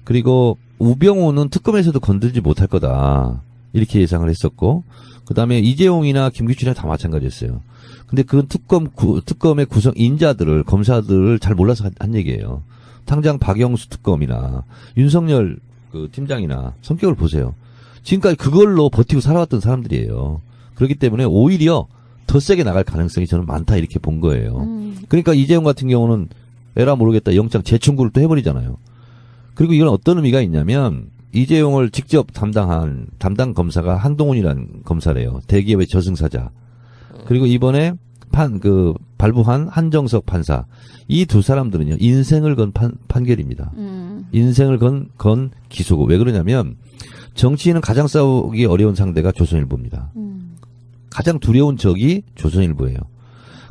그리고 우병우는 특검에서도 건들지 못할 거다. 이렇게 예상을 했었고 그다음에 이재용이나 김기춘이나 다 마찬가지였어요. 근데 그건 특검의 구성 인자들을 검사들을 잘 몰라서 한 얘기예요. 당장 박영수 특검이나 윤석열 그 팀장이나 성격을 보세요. 지금까지 그걸로 버티고 살아왔던 사람들이에요. 그렇기 때문에 오히려 더 세게 나갈 가능성이 저는 많다 이렇게 본 거예요. 그러니까 이재용 같은 경우는 에라 모르겠다 영장 재청구를 또 해버리잖아요. 그리고 이건 어떤 의미가 있냐면 이재용을 직접 담당 검사가 한동훈이라는 검사래요. 대기업의 저승사자. 그리고 이번에 발부한 한정석 판사. 이 두 사람들은요, 인생을 건 판결입니다. 인생을 건 기소고. 왜 그러냐면, 정치인은 가장 싸우기 어려운 상대가 조선일보입니다. 가장 두려운 적이 조선일보예요.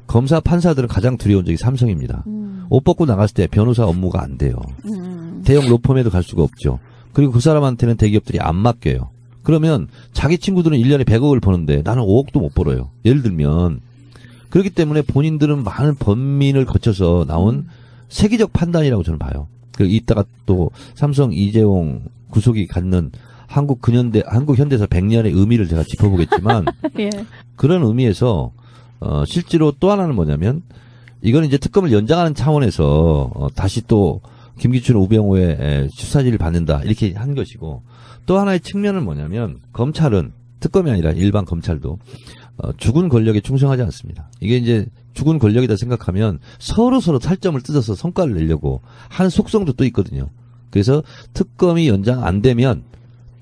검사, 판사들은 가장 두려운 적이 삼성입니다. 옷 벗고 나갔을 때 변호사 업무가 안 돼요. 대형 로펌에도 갈 수가 없죠. 그리고 그 사람한테는 대기업들이 안 맡겨요. 그러면 자기 친구들은 1년에 100억을 버는데 나는 5억도 못 벌어요. 예를 들면. 그렇기 때문에 본인들은 많은 번민을 거쳐서 나온 세계적 판단이라고 저는 봐요. 이따가 또 삼성 이재용 구속이 갖는 한국 현대사 100년의 의미를 제가 짚어보겠지만 예. 그런 의미에서 실제로 또 하나는 뭐냐면 이거는 이제 특검을 연장하는 차원에서 다시 또 김기춘 우병우의 수사지를 받는다 이렇게 한 것이고 또 하나의 측면은 뭐냐면 검찰은 특검이 아니라 일반 검찰도 죽은 권력에 충성하지 않습니다. 이게 이제 죽은 권력이다 생각하면 서로 살점을 뜯어서 성과를 내려고 하는 속성도 또 있거든요. 그래서 특검이 연장 안 되면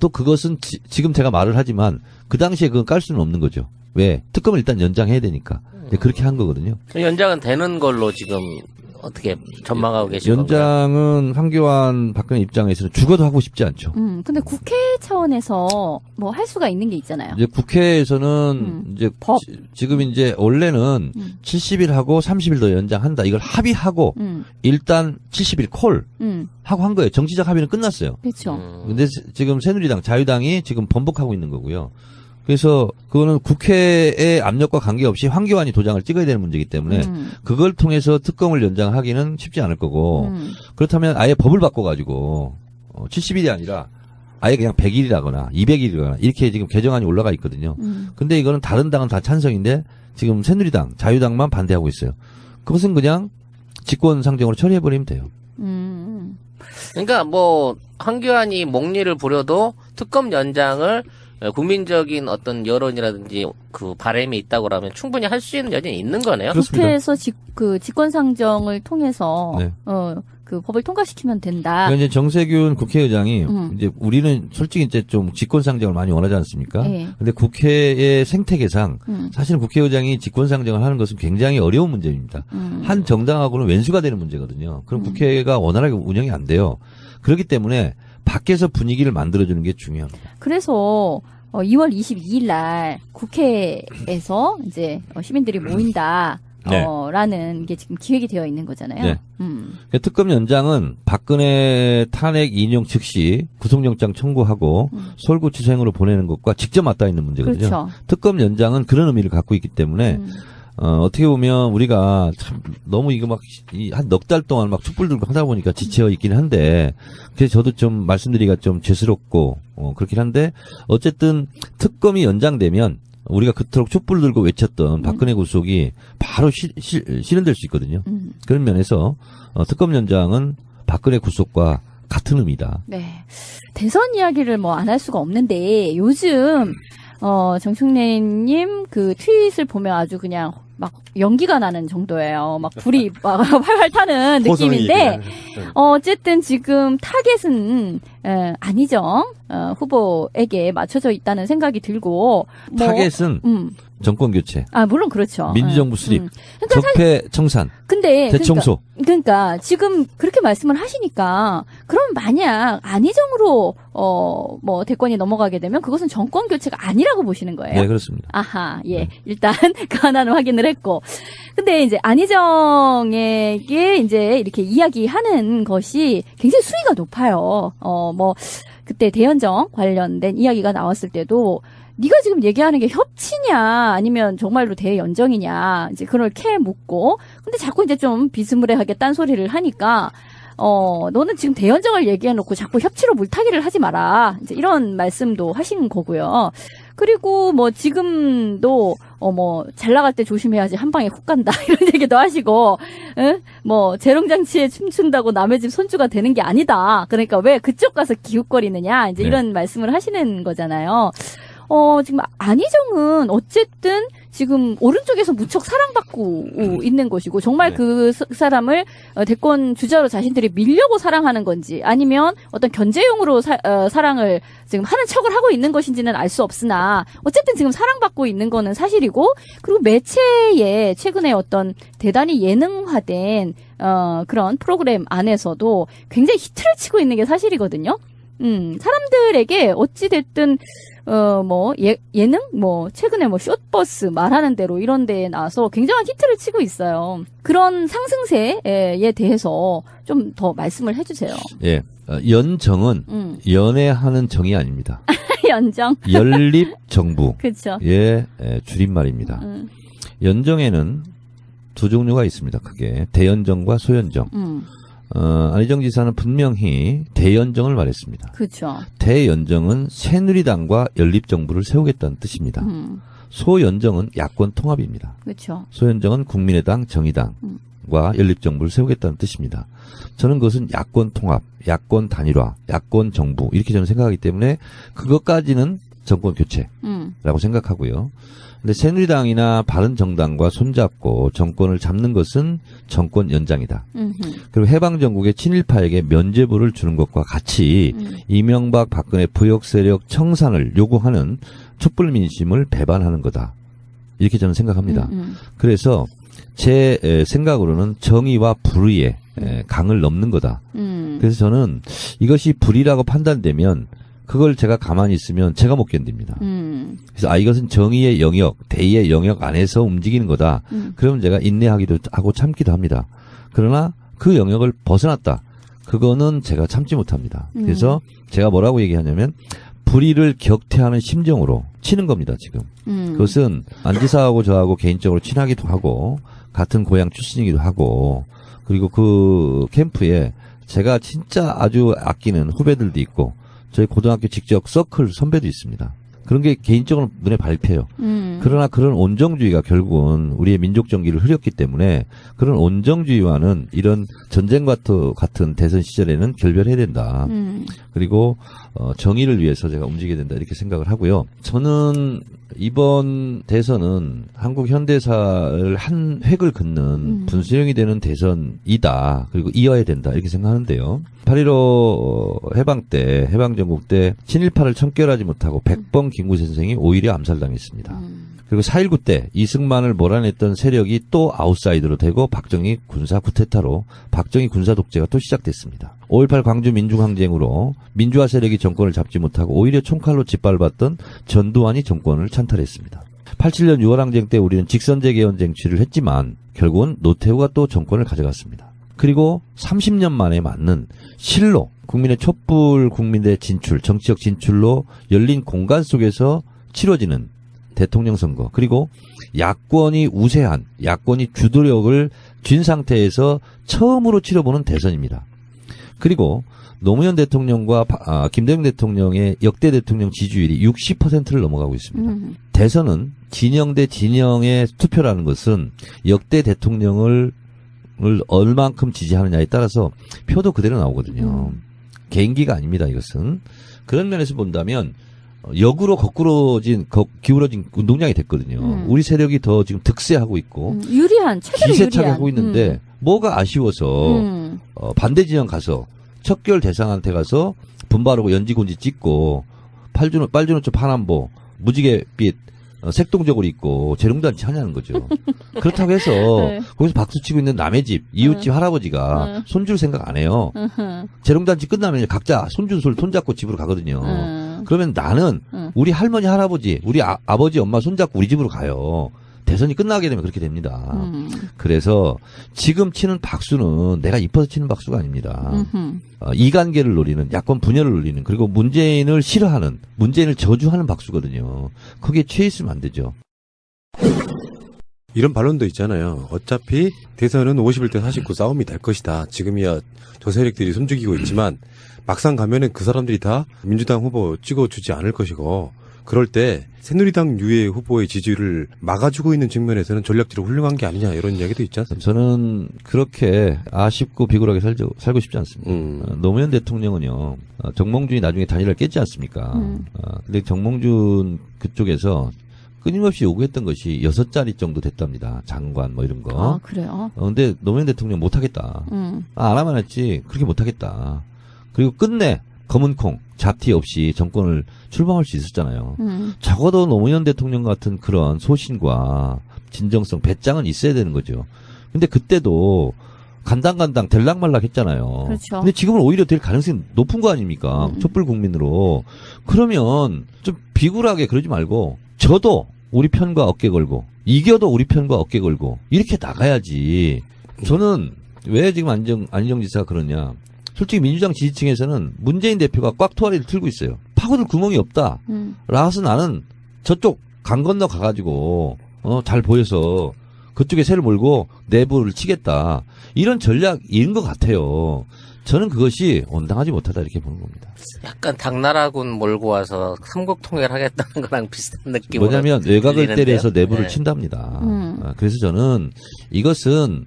또 그것은 지금 제가 말을 하지만 그 당시에 그건 깔 수는 없는 거죠. 왜? 특검을 일단 연장해야 되니까. 그렇게 한 거거든요. 연장은 되는 걸로 지금 어떻게 전망하고 계신 건가요? 연장은 황교안 박근혜 입장에서는 죽어도 하고 싶지 않죠. 근데 국회 차원에서 뭐 할 수가 있는 게 있잖아요. 이제 국회에서는 이제 법. 지금 이제 원래는 70일 하고 30일 더 연장한다. 이걸 합의하고 일단 70일 콜 하고 한 거예요. 정치적 합의는 끝났어요. 그렇죠. 근데 지금 새누리당, 자유당이 지금 번복하고 있는 거고요. 그래서 그거는 국회의 압력과 관계없이 황교안이 도장을 찍어야 되는 문제이기 때문에 그걸 통해서 특검을 연장하기는 쉽지 않을 거고 그렇다면 아예 법을 바꿔가지고 70일이 아니라 아예 그냥 100일이라거나 200일이거나 이렇게 지금 개정안이 올라가 있거든요. 근데 이거는 다른 당은 다 찬성인데 지금 새누리당, 자유당만 반대하고 있어요. 그것은 그냥 직권상정으로 처리해버리면 돼요. 그러니까 뭐 황교안이 목리를 부려도 특검 연장을 국민적인 어떤 여론이라든지 그 바람이 있다고 하면 충분히 할 수 있는 여지는 있는 거네요. 그렇습니다. 국회에서 직권상정을 통해서 네. 그 그 법을 통과시키면 된다. 그러니까 이제 정세균 국회의장이 음. 이제 우리는 솔직히 이제 좀 직권상정을 많이 원하지 않습니까? 예. 근데 국회의 생태계상 음. 사실은 국회의장이 직권상정을 하는 것은 굉장히 어려운 문제입니다. 한 정당하고는 wen수가 되는 문제거든요. 그럼 국회가 원활하게 운영이 안 돼요. 그렇기 때문에 밖에서 분위기를 만들어주는 게 중요합니다. 그래서 2월 22일 날 국회에서 이제 시민들이 모인다. 네. 라는 게 지금 기획이 되어 있는 거잖아요. 네. 특검 연장은 박근혜 탄핵 인용 즉시 구속영장 청구하고 서울구치소행으로 보내는 것과 직접 맞닿아 있는 문제거든요. 그렇죠. 특검 연장은 그런 의미를 갖고 있기 때문에 어떻게 보면 우리가 참 너무 이거 막 한 넉 달 동안 막 촛불 들고 하다 보니까 지쳐 있긴 한데 그래서 저도 좀 말씀드리기가 좀 죄스럽고 그렇긴 한데 어쨌든 특검이 연장되면 우리가 그토록 촛불 들고 외쳤던 박근혜 구속이 바로 실현될 수 있거든요. 그런 면에서 특검 연장은 박근혜 구속과 같은 의미다. 네. 대선 이야기를 뭐 안 할 수가 없는데 요즘 정충래님 그 트윗을 보면 아주 그냥 막 연기가 나는 정도예요. 막 불이 막 활활 타는 느낌인데 어쨌든 지금 타겟은 안희정 후보에게 맞춰져 있다는 생각이 들고 타겟은 정권 교체. 물론 그렇죠. 민주정부 수립. 그러니까 적폐 청산. 근데 대청소. 그러니까 지금 그렇게 말씀을 하시니까 그럼 만약 안희정으로 뭐 대권이 넘어가게 되면 그것은 정권 교체가 아니라고 보시는 거예요? 네, 그렇습니다. 아하, 예. 일단 그 하나는 확인을 했고. 근데 이제 안희정에게 이제 이렇게 이야기하는 것이 굉장히 수위가 높아요. 뭐 그때 대연정 관련된 이야기가 나왔을 때도 네가 지금 얘기하는 게 협치냐 아니면 정말로 대연정이냐 이제 그렇게 묻고 근데 자꾸 이제 좀 비스무리하게 딴소리를 하니까 너는 지금 대연정을 얘기해놓고 자꾸 협치로 물타기를 하지 마라 이제 이런 말씀도 하신 거고요. 그리고 뭐 지금도 뭐 잘 나갈 때 조심해야지 한 방에 훅 간다 이런 얘기도 하시고 뭐 재롱장치에 춤춘다고 남의 집 손주가 되는 게 아니다. 그러니까 왜 그쪽 가서 기웃거리느냐 이제 네. 이런 말씀을 하시는 거잖아요. 지금 안희정은 어쨌든 지금 오른쪽에서 무척 사랑받고 있는 것이고 정말 네. 그 사람을 대권 주자로 자신들이 밀려고 사랑하는 건지 아니면 어떤 견제용으로 사랑을 지금 하는 척을 하고 있는 것인지는 알 수 없으나 어쨌든 지금 사랑받고 있는 거는 사실이고 그리고 매체에 최근에 어떤 대단히 예능화된 그런 프로그램 안에서도 굉장히 히트를 치고 있는 게 사실이거든요. 사람들에게 어찌됐든 뭐 예능 뭐 최근에 뭐 숏버스 말하는 대로 이런 데에 나와서 굉장한 히트를 치고 있어요. 그런 상승세에 대해서 좀 더 말씀을 해주세요. 예. 연정은 연애하는 정이 아닙니다. 연정. 연립정부. 그렇죠. 예, 줄임말입니다. 연정에는 두 종류가 있습니다. 크게 대연정과 소연정. 안희정 지사는 분명히 대연정을 말했습니다. 그렇죠. 대연정은 새누리당과 연립정부를 세우겠다는 뜻입니다. 소연정은 야권 통합입니다. 그렇죠. 소연정은 국민의당, 정의당과 연립정부를 세우겠다는 뜻입니다. 저는 그것은 야권 통합, 야권 단일화, 야권 정부 이렇게 저는 생각하기 때문에 그것까지는 정권 교체라고 생각하고요. 근데 새누리당이나 바른정당과 손잡고 정권을 잡는 것은 정권 연장이다. 그리고 해방정국의 친일파에게 면죄부를 주는 것과 같이 이명박 박근혜 부역 세력 청산을 요구하는 촛불 민심을 배반하는 거다. 이렇게 저는 생각합니다. 그래서 제 생각으로는 정의와 불의의 강을 넘는 거다. 그래서 저는 이것이 불의라고 판단되면 그걸 제가 가만히 있으면 제가 못 견딥니다. 그래서 이것은 정의의 영역, 대의의 영역 안에서 움직이는 거다. 그러면 제가 인내하기도 하고 참기도 합니다. 그러나 그 영역을 벗어났다. 그거는 제가 참지 못합니다. 그래서 제가 뭐라고 얘기하냐면 불의를 격퇴하는 심정으로 치는 겁니다. 지금. 그것은 안 지사하고 저하고 개인적으로 친하기도 하고 같은 고향 출신이기도 하고 그리고 그 캠프에 제가 진짜 아주 아끼는 후배들도 있고 저희 고등학교 직접 서클 선배도 있습니다. 그런 게 개인적으로 눈에 밟혀요. 그러나 그런 온정주의가 결국은 우리의 민족 정기를 흐렸기 때문에 그런 온정주의와는 이런 전쟁과 같은 대선 시절에는 결별해야 된다. 그리고 정의를 위해서 제가 움직여야 된다 이렇게 생각을 하고요. 저는 이번 대선은 한국 현대사를 한 획을 긋는 분수령이 되는 대선이다. 그리고 이어야 된다. 이렇게 생각하는데요. 8.15 해방 때, 해방전국 때 친일파를 청결하지 못하고 100번 김구세 선생이 오히려 암살당했습니다. 그리고 4.19 때 이승만을 몰아냈던 세력이 또 아웃사이더로 되고 박정희 군사 쿠데타로 박정희 군사 독재가 또 시작됐습니다. 5.18 광주 민중항쟁으로 민주화 세력이 정권을 잡지 못하고 오히려 총칼로 짓밟았던 전두환이 정권을 찬탈했습니다. 87년 6월 항쟁 때 우리는 직선제 개헌 쟁취를 했지만 결국은 노태우가 또 정권을 가져갔습니다. 그리고 30년 만에 맞는 실로 국민의 촛불 국민의 진출, 정치적 진출로 열린 공간 속에서 치러지는 대통령 선거, 그리고 야권이 우세한, 야권이 주도력을 쥔 상태에서 처음으로 치러보는 대선입니다. 그리고 노무현 대통령과 김대중 대통령의 역대 대통령 지지율이 60%를 넘어가고 있습니다. 대선은 진영 대 진영의 투표라는 것은 역대 대통령을 얼만큼 지지하느냐에 따라서 표도 그대로 나오거든요. 개인기가 아닙니다, 이것은. 그런 면에서 본다면 역으로 기울어진 운동장이 됐거든요. 우리 세력이 더 지금 득세하고 있고 유리한, 최대로 기세차게 유리한. 하고 있는데 뭐가 아쉬워서 반대 진영 가서 척결 대상한테 가서 분발하고 연지곤지 찍고 빨주노초 파남보 무지개빛 색동적으로 입고 재롱잔치 하냐는 거죠. 그렇다고 해서 네. 거기서 박수치고 있는 남의 집, 이웃집 할아버지가 손줄 생각 안 해요. 재롱잔치 끝나면 각자 손잡고 집으로 가거든요. 그러면 나는 우리 할머니, 할아버지, 우리 아버지, 엄마 손잡고 우리 집으로 가요. 대선이 끝나게 되면 그렇게 됩니다. 그래서 지금 치는 박수는 내가 이뻐서 치는 박수가 아닙니다. 이관계를 노리는, 야권 분열을 노리는, 그리고 문재인을 싫어하는, 문재인을 저주하는 박수거든요. 거기에 취해 있으면 안 되죠. 이런 반론도 있잖아요. 어차피 대선은 51대 49 싸움이 될 것이다. 지금이야 저 세력들이 숨죽이고 있지만 막상 가면은 그 사람들이 다 민주당 후보 찍어주지 않을 것이고, 그럴 때 새누리당 유해 후보의 지지율을 막아주고 있는 측면에서는 전략적으로 훌륭한 게 아니냐, 이런 이야기도 있지 않습니까? 저는 그렇게 아쉽고 비굴하게 살고 싶지 않습니다. 노무현 대통령은요, 정몽준이 나중에 단일화를 깼지 않습니까? 근데 정몽준 그쪽에서 끊임없이 요구했던 것이 6자리 정도 됐답니다. 장관 뭐 이런 거. 아, 그래요? 근데 노무현 대통령 못하겠다. 안 하면 했지 그렇게 못하겠다. 그리고 끝내 검은콩, 잡티 없이 정권을 출범할 수 있었잖아요. 적어도 노무현 대통령 같은 그런 소신과 진정성, 배짱은 있어야 되는 거죠. 근데 그때도 간당간당 될락말락 했잖아요. 그렇죠. 근데 지금은 오히려 될 가능성이 높은 거 아닙니까? 촛불 국민으로. 그러면 좀 비굴하게 그러지 말고 저도 우리 편과 어깨 걸고 이겨도 우리 편과 어깨 걸고 이렇게 나가야지. 저는 왜 지금 안희정 지사가 그러냐. 솔직히 민주당 지지층에서는 문재인 대표가 꽉 토아리를 틀고 있어요. 파고들 구멍이 없다. 라서 나는 저쪽 강 건너 가가지고 잘 보여서 그쪽에 새를 몰고 내부를 치겠다. 이런 전략인 것 같아요. 저는 그것이 온당하지 못하다 이렇게 보는 겁니다. 약간 당나라군 몰고 와서 삼국통일하겠다는 거랑 비슷한 느낌으로 뭐냐면 외곽을 들리는데요. 때려서 내부를 네. 친답니다. 그래서 저는 이것은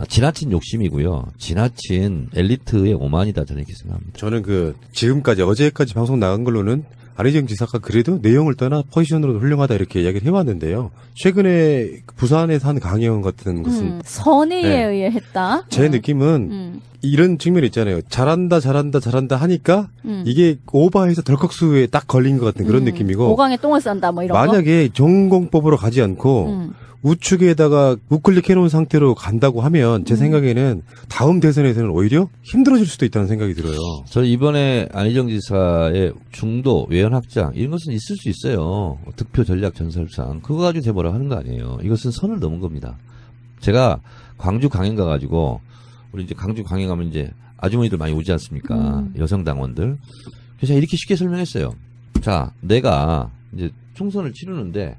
지나친 욕심이고요. 지나친 엘리트의 오만이다 저는 이렇게 생각합니다. 저는 지금까지 어제까지 방송 나간 걸로는 안희정 지사가 그래도 내용을 떠나 포지션으로도 훌륭하다 이렇게 이야기를 해왔는데요. 최근에 부산에서 한 강연 같은 것은 선의에 네. 의해 했다. 제 느낌은 이런 측면이 있잖아요. 잘한다 하니까 이게 오버해서 덜컥수에 딱 걸린 것 같은 그런 느낌이고, 오강에 똥을 싼다 뭐 이런 거. 만약에 전공법으로 가지 않고 우측에다가 우클릭해놓은 상태로 간다고 하면 제 생각에는 다음 대선에서는 오히려 힘들어질 수도 있다는 생각이 들어요. 저는 이번에 안희정 지사의 중도 외연 확장 이런 것은 있을 수 있어요. 득표 전략 전설상 그거 가지고 대보라 하는 거 아니에요. 이것은 선을 넘은 겁니다. 제가 광주 강연 가가지고 우리 이제 광주 강연 가면 이제 아주머니들 많이 오지 않습니까? 여성 당원들. 그래서 제가 이렇게 쉽게 설명했어요. 자, 내가 이제 총선을 치르는데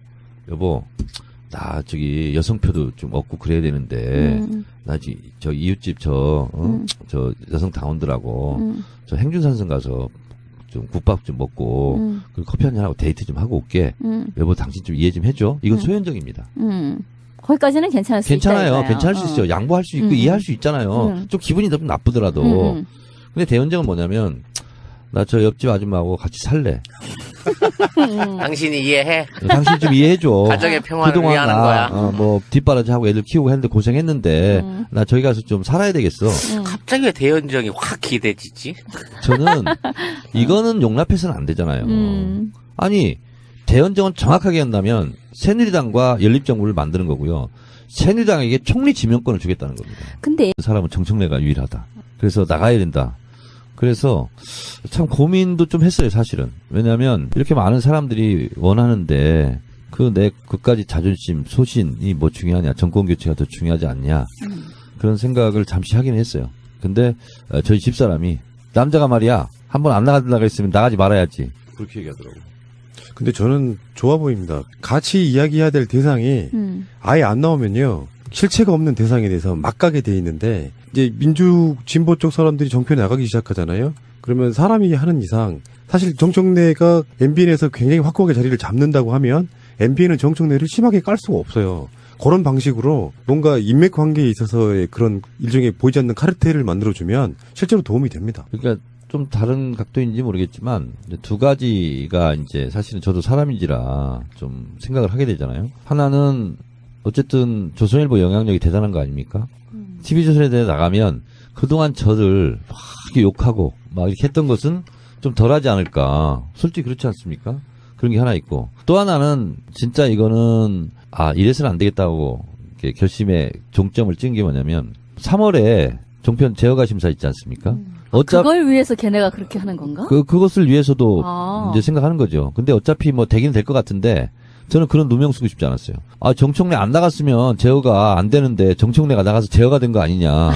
여보. 나 저기 여성표도 좀 얻고 그래야 되는데 나 저 이웃집 저 여성 당원들하고 저 행준산성 가서 좀 국밥 좀 먹고 그리고 커피 한잔 하고 데이트 좀 하고 올게. 여보 당신 좀 이해 좀 해줘. 이건 소현정입니다. 거기까지는 괜찮을 수 있다. 괜찮아요. 이거예요. 괜찮을 수 있어요. 양보할 수 있고 이해할 수 있잖아요. 좀 기분이 좀 나쁘더라도. 근데 대현정은 뭐냐면 나 저 옆집 아줌마하고 같이 살래. 당신이 이해해. 당신 좀 이해해줘. 가정의 평화를 그동안 위하는 거야. 뭐 뒷바라지하고 애들 키우고 했는데 고생했는데 나 저기 가서 좀 살아야 되겠어. 갑자기 왜 대연정이 확 기대지지? 저는 이거는 용납해서는 안 되잖아요. 음. 아니 대연정은 정확하게 한다면 새누리당과 연립정부를 만드는 거고요. 새누리당에게 총리 지명권을 주겠다는 겁니다. 근데 그 사람은 정청래가 유일하다. 그래서 나가야 된다. 그래서 참 고민도 좀 했어요, 사실은. 왜냐하면 이렇게 많은 사람들이 원하는데 그까지 자존심, 소신이 뭐 중요하냐, 정권 교체가 더 중요하지 않냐 그런 생각을 잠시 하긴 했어요. 근데 저희 집사람이 남자가 말이야 한번 안 나가려고 했으면 나가지 말아야지 그렇게 얘기하더라고요. 근데 저는 좋아 보입니다. 같이 이야기해야 될 대상이 아예 안 나오면요. 실체가 없는 대상에 대해서 막 가게 돼 있는데 이제 민주 진보 쪽 사람들이 정편에 나가기 시작하잖아요. 그러면 사람이 하는 이상 사실 정청래가 MBN에서 굉장히 확고하게 자리를 잡는다고 하면 MBN은 정청래를 심하게 깔 수가 없어요. 그런 방식으로 뭔가 인맥 관계에 있어서의 그런 일종의 보이지 않는 카르텔을 만들어주면 실제로 도움이 됩니다. 그러니까 좀 다른 각도인지 모르겠지만 이제 두 가지가 이제 사실은 저도 사람인지라 좀 생각을 하게 되잖아요. 하나는 어쨌든 조선일보 영향력이 대단한 거 아닙니까? TV조선에 대해 나가면 그동안 저를 막 이렇게 욕하고 막 이렇게 했던 것은 좀 덜하지 않을까. 솔직히 그렇지 않습니까? 그런 게 하나 있고. 또 하나는 진짜 이거는 이래서는 안 되겠다고 이렇게 결심에 종점을 찍은 게 뭐냐면 3월에 종편 제어가 심사 있지 않습니까? 그걸 위해서 걔네가 그렇게 하는 건가? 그것을 위해서도 이제 생각하는 거죠. 근데 어차피 뭐 되긴 될 것 같은데 저는 그런 누명 쓰고 싶지 않았어요. 정청래 안 나갔으면 제어가 안 되는데 정청래가 나가서 제어가 된 거 아니냐.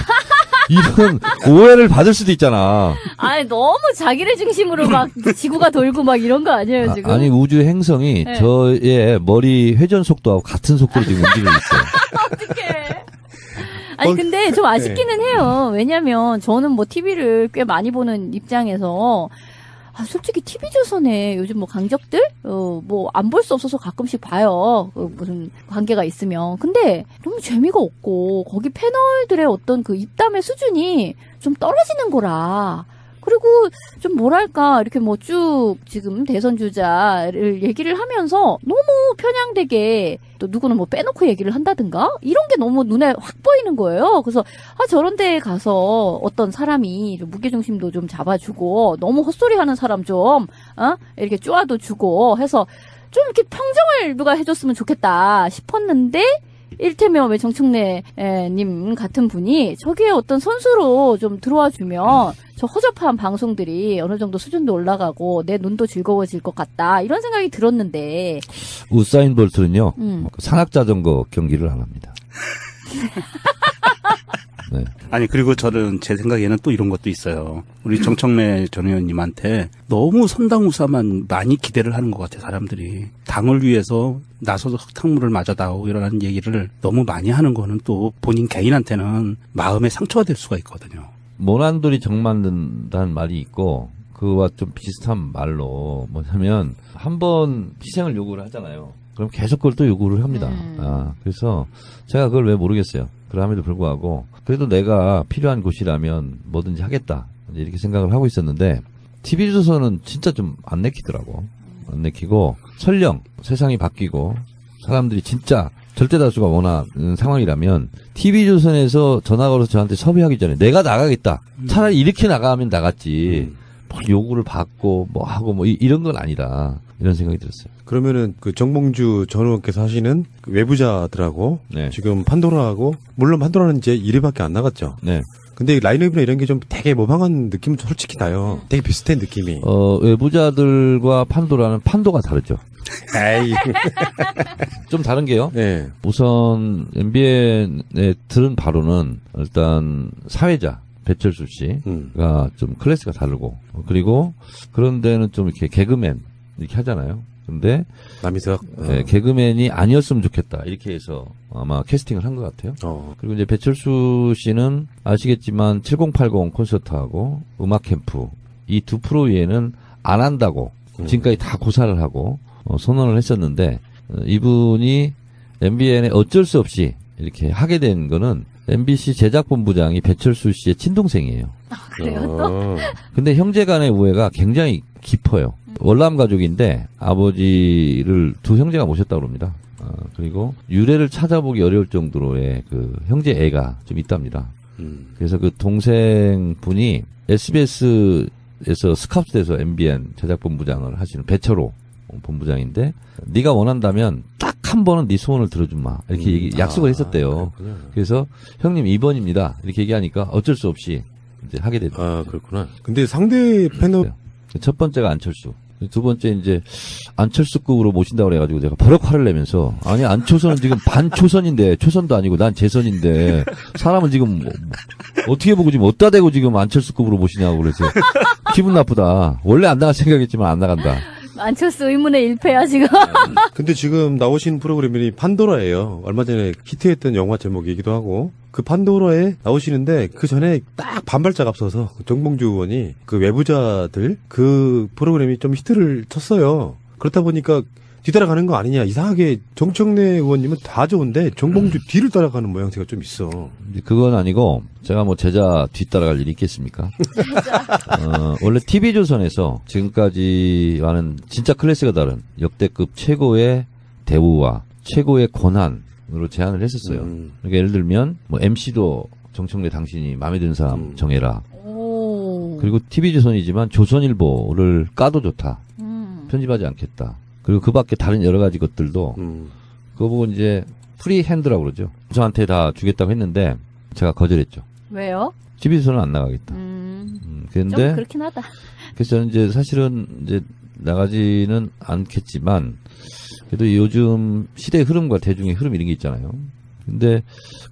이런 오해를 받을 수도 있잖아. 아니 너무 자기를 중심으로 막 지구가 돌고 막 이런 거 아니에요 지금? 아니 우주 행성이 네. 저의 머리 회전 속도하고 같은 속도로 지금 움직이고 있어요. 어떡해. 아니 근데 좀 아쉽기는 해요. 왜냐면 저는 뭐 TV를 꽤 많이 보는 입장에서 솔직히 TV조선에 요즘 뭐 강적들 뭐 안 볼 수 없어서 가끔씩 봐요. 무슨 관계가 있으면. 근데 너무 재미가 없고 거기 패널들의 어떤 그 입담의 수준이 좀 떨어지는 거라. 그리고 좀 뭐랄까 이렇게 뭐 쭉 지금 대선 주자를 얘기를 하면서 너무 편향되게 또 누구는 뭐 빼놓고 얘기를 한다든가 이런 게 너무 눈에 확 보이는 거예요. 그래서 저런 데에 가서 어떤 사람이 좀 무게중심도 좀 잡아주고 너무 헛소리하는 사람 좀 이렇게 쪼아도 주고 해서 좀 이렇게 평정을 누가 해줬으면 좋겠다 싶었는데 일테면 왜 정청래님 같은 분이 저기에 어떤 선수로 좀 들어와 주면 저 허접한 방송들이 어느 정도 수준도 올라가고 내 눈도 즐거워질 것 같다 이런 생각이 들었는데 우사인 볼트는요 산악자전거 경기를 안 합니다. 네. 아니 그리고 저는 제 생각에는 또 이런 것도 있어요. 우리 정청래 전 의원님한테 너무 선당우사만 많이 기대를 하는 것 같아요. 사람들이 당을 위해서 나서서 흙탕물을 맞아다오 이러는 얘기를 너무 많이 하는 거는 또 본인 개인한테는 마음의 상처가 될 수가 있거든요. 모난돌이 정 만든다는 말이 있고 그와 좀 비슷한 말로 뭐냐면 한번 희생을 요구를 하잖아요. 그럼 계속 그걸 또 요구를 합니다. 그래서 제가 그걸 왜 모르겠어요. 그럼에도 불구하고 그래도 내가 필요한 곳이라면 뭐든지 하겠다 이렇게 생각을 하고 있었는데 TV조선은 진짜 좀 안 내키더라고. 안 내키고 설령 세상이 바뀌고 사람들이 진짜 절대다수가 원하는 상황이라면 TV조선에서 전화 걸어서 저한테 섭외하기 전에 내가 나가겠다. 차라리 이렇게 나가면 나갔지. 뭐 요구를 받고 뭐 하고 뭐 이런 건 아니다. 이런 생각이 들었어요. 그러면은 그 정봉주 전 의원께서 하시는 그 외부자들하고 네. 지금 판도라하고 물론 판도라는 이제 1회밖에 안 나갔죠. 네. 근데 라인업이나 이런 게 좀 되게 모방한 느낌은 솔직히 나요. 되게 비슷해 느낌이. 외부자들과 판도라는 판도가 다르죠. 에이. 좀 다른 게요. 네. 우선 MBN에 들은 바로는 일단 사회자 배철수 씨가 좀 클래스가 다르고 그리고 그런 데는 좀 이렇게 개그맨 이렇게 하잖아요. 근데 남희석 네, 개그맨이 아니었으면 좋겠다 이렇게 해서 아마 캐스팅을 한 것 같아요. 그리고 이제 배철수 씨는 아시겠지만 7080 콘서트하고 음악 캠프 이 두 프로에는 안 한다고 지금까지 다 고사를 하고 선언을 했었는데 이분이 MBN에 어쩔 수 없이 이렇게 하게 된 거는 MBC 제작본부장이 배철수 씨의 친동생이에요. 그래요 또? 근데 형제간의 우애가 굉장히 깊어요. 월남 가족인데 아버지를 두 형제가 모셨다고 합니다. 그리고 유래를 찾아보기 어려울 정도로의 그 형제 애가 좀 있답니다. 그래서 그 동생분이 SBS에서 스카우트돼서 MBN 제작본부장을 하시는 배철호 본부장인데 네가 원한다면 딱 한 번은 네 소원을 들어주마 이렇게 약속을 했었대요. 그렇구나. 그래서 형님 2번입니다 이렇게 얘기하니까 어쩔 수 없이 이제 하게 됐죠. 아, 그렇구나. 근데 상대 패널 첫 번째가 안철수. 두 번째 이제 안철수급으로 모신다고 그래가지고 제가 버럭 화를 내면서 아니 안초선은 지금 반초선인데 초선도 아니고 난 재선인데 사람은 지금 뭐, 어떻게 보고 지금 어디다 대고 지금 안철수급으로 모시냐고 그래서 기분 나쁘다. 원래 안 나갈 생각했지만 안 나간다. 안철수 의문의 일패야 지금. 근데 지금 나오신 프로그램이 판도라예요. 얼마 전에 히트했던 영화 제목이기도 하고 그 판도라에 나오시는데 그 전에 딱 반발짝 앞서서 정봉주 의원이 그 외부자들 그 프로그램이 좀 히트를 쳤어요. 그렇다 보니까 뒤따라가는 거 아니냐. 이상하게 정청래 의원님은 다 좋은데 정봉주 뒤를 따라가는 모양새가 좀 있어. 그건 아니고 제가 뭐 제자 뒤따라갈 일이 있겠습니까? 원래 TV조선에서 지금까지와는 진짜 클래스가 다른 역대급 최고의 대우와 최고의 권한으로 제안을 했었어요. 그러니까 예를 들면 뭐 MC도 정청래 당신이 마음에 드는 사람 정해라. 오. 그리고 TV조선이지만 조선일보를 까도 좋다. 편집하지 않겠다. 그리고 그 밖에 다른 여러 가지 것들도 그거 보고 이제 프리핸드라고 그러죠. 저한테 다 주겠다고 했는데 제가 거절했죠. 왜요? TV조선은 안 나가겠다. 좀 그런데 그렇긴 하다. 그래서 저는 이제 사실은 이제 나가지는 않겠지만 그래도 요즘 시대의 흐름과 대중의 흐름 이런 게 있잖아요. 근데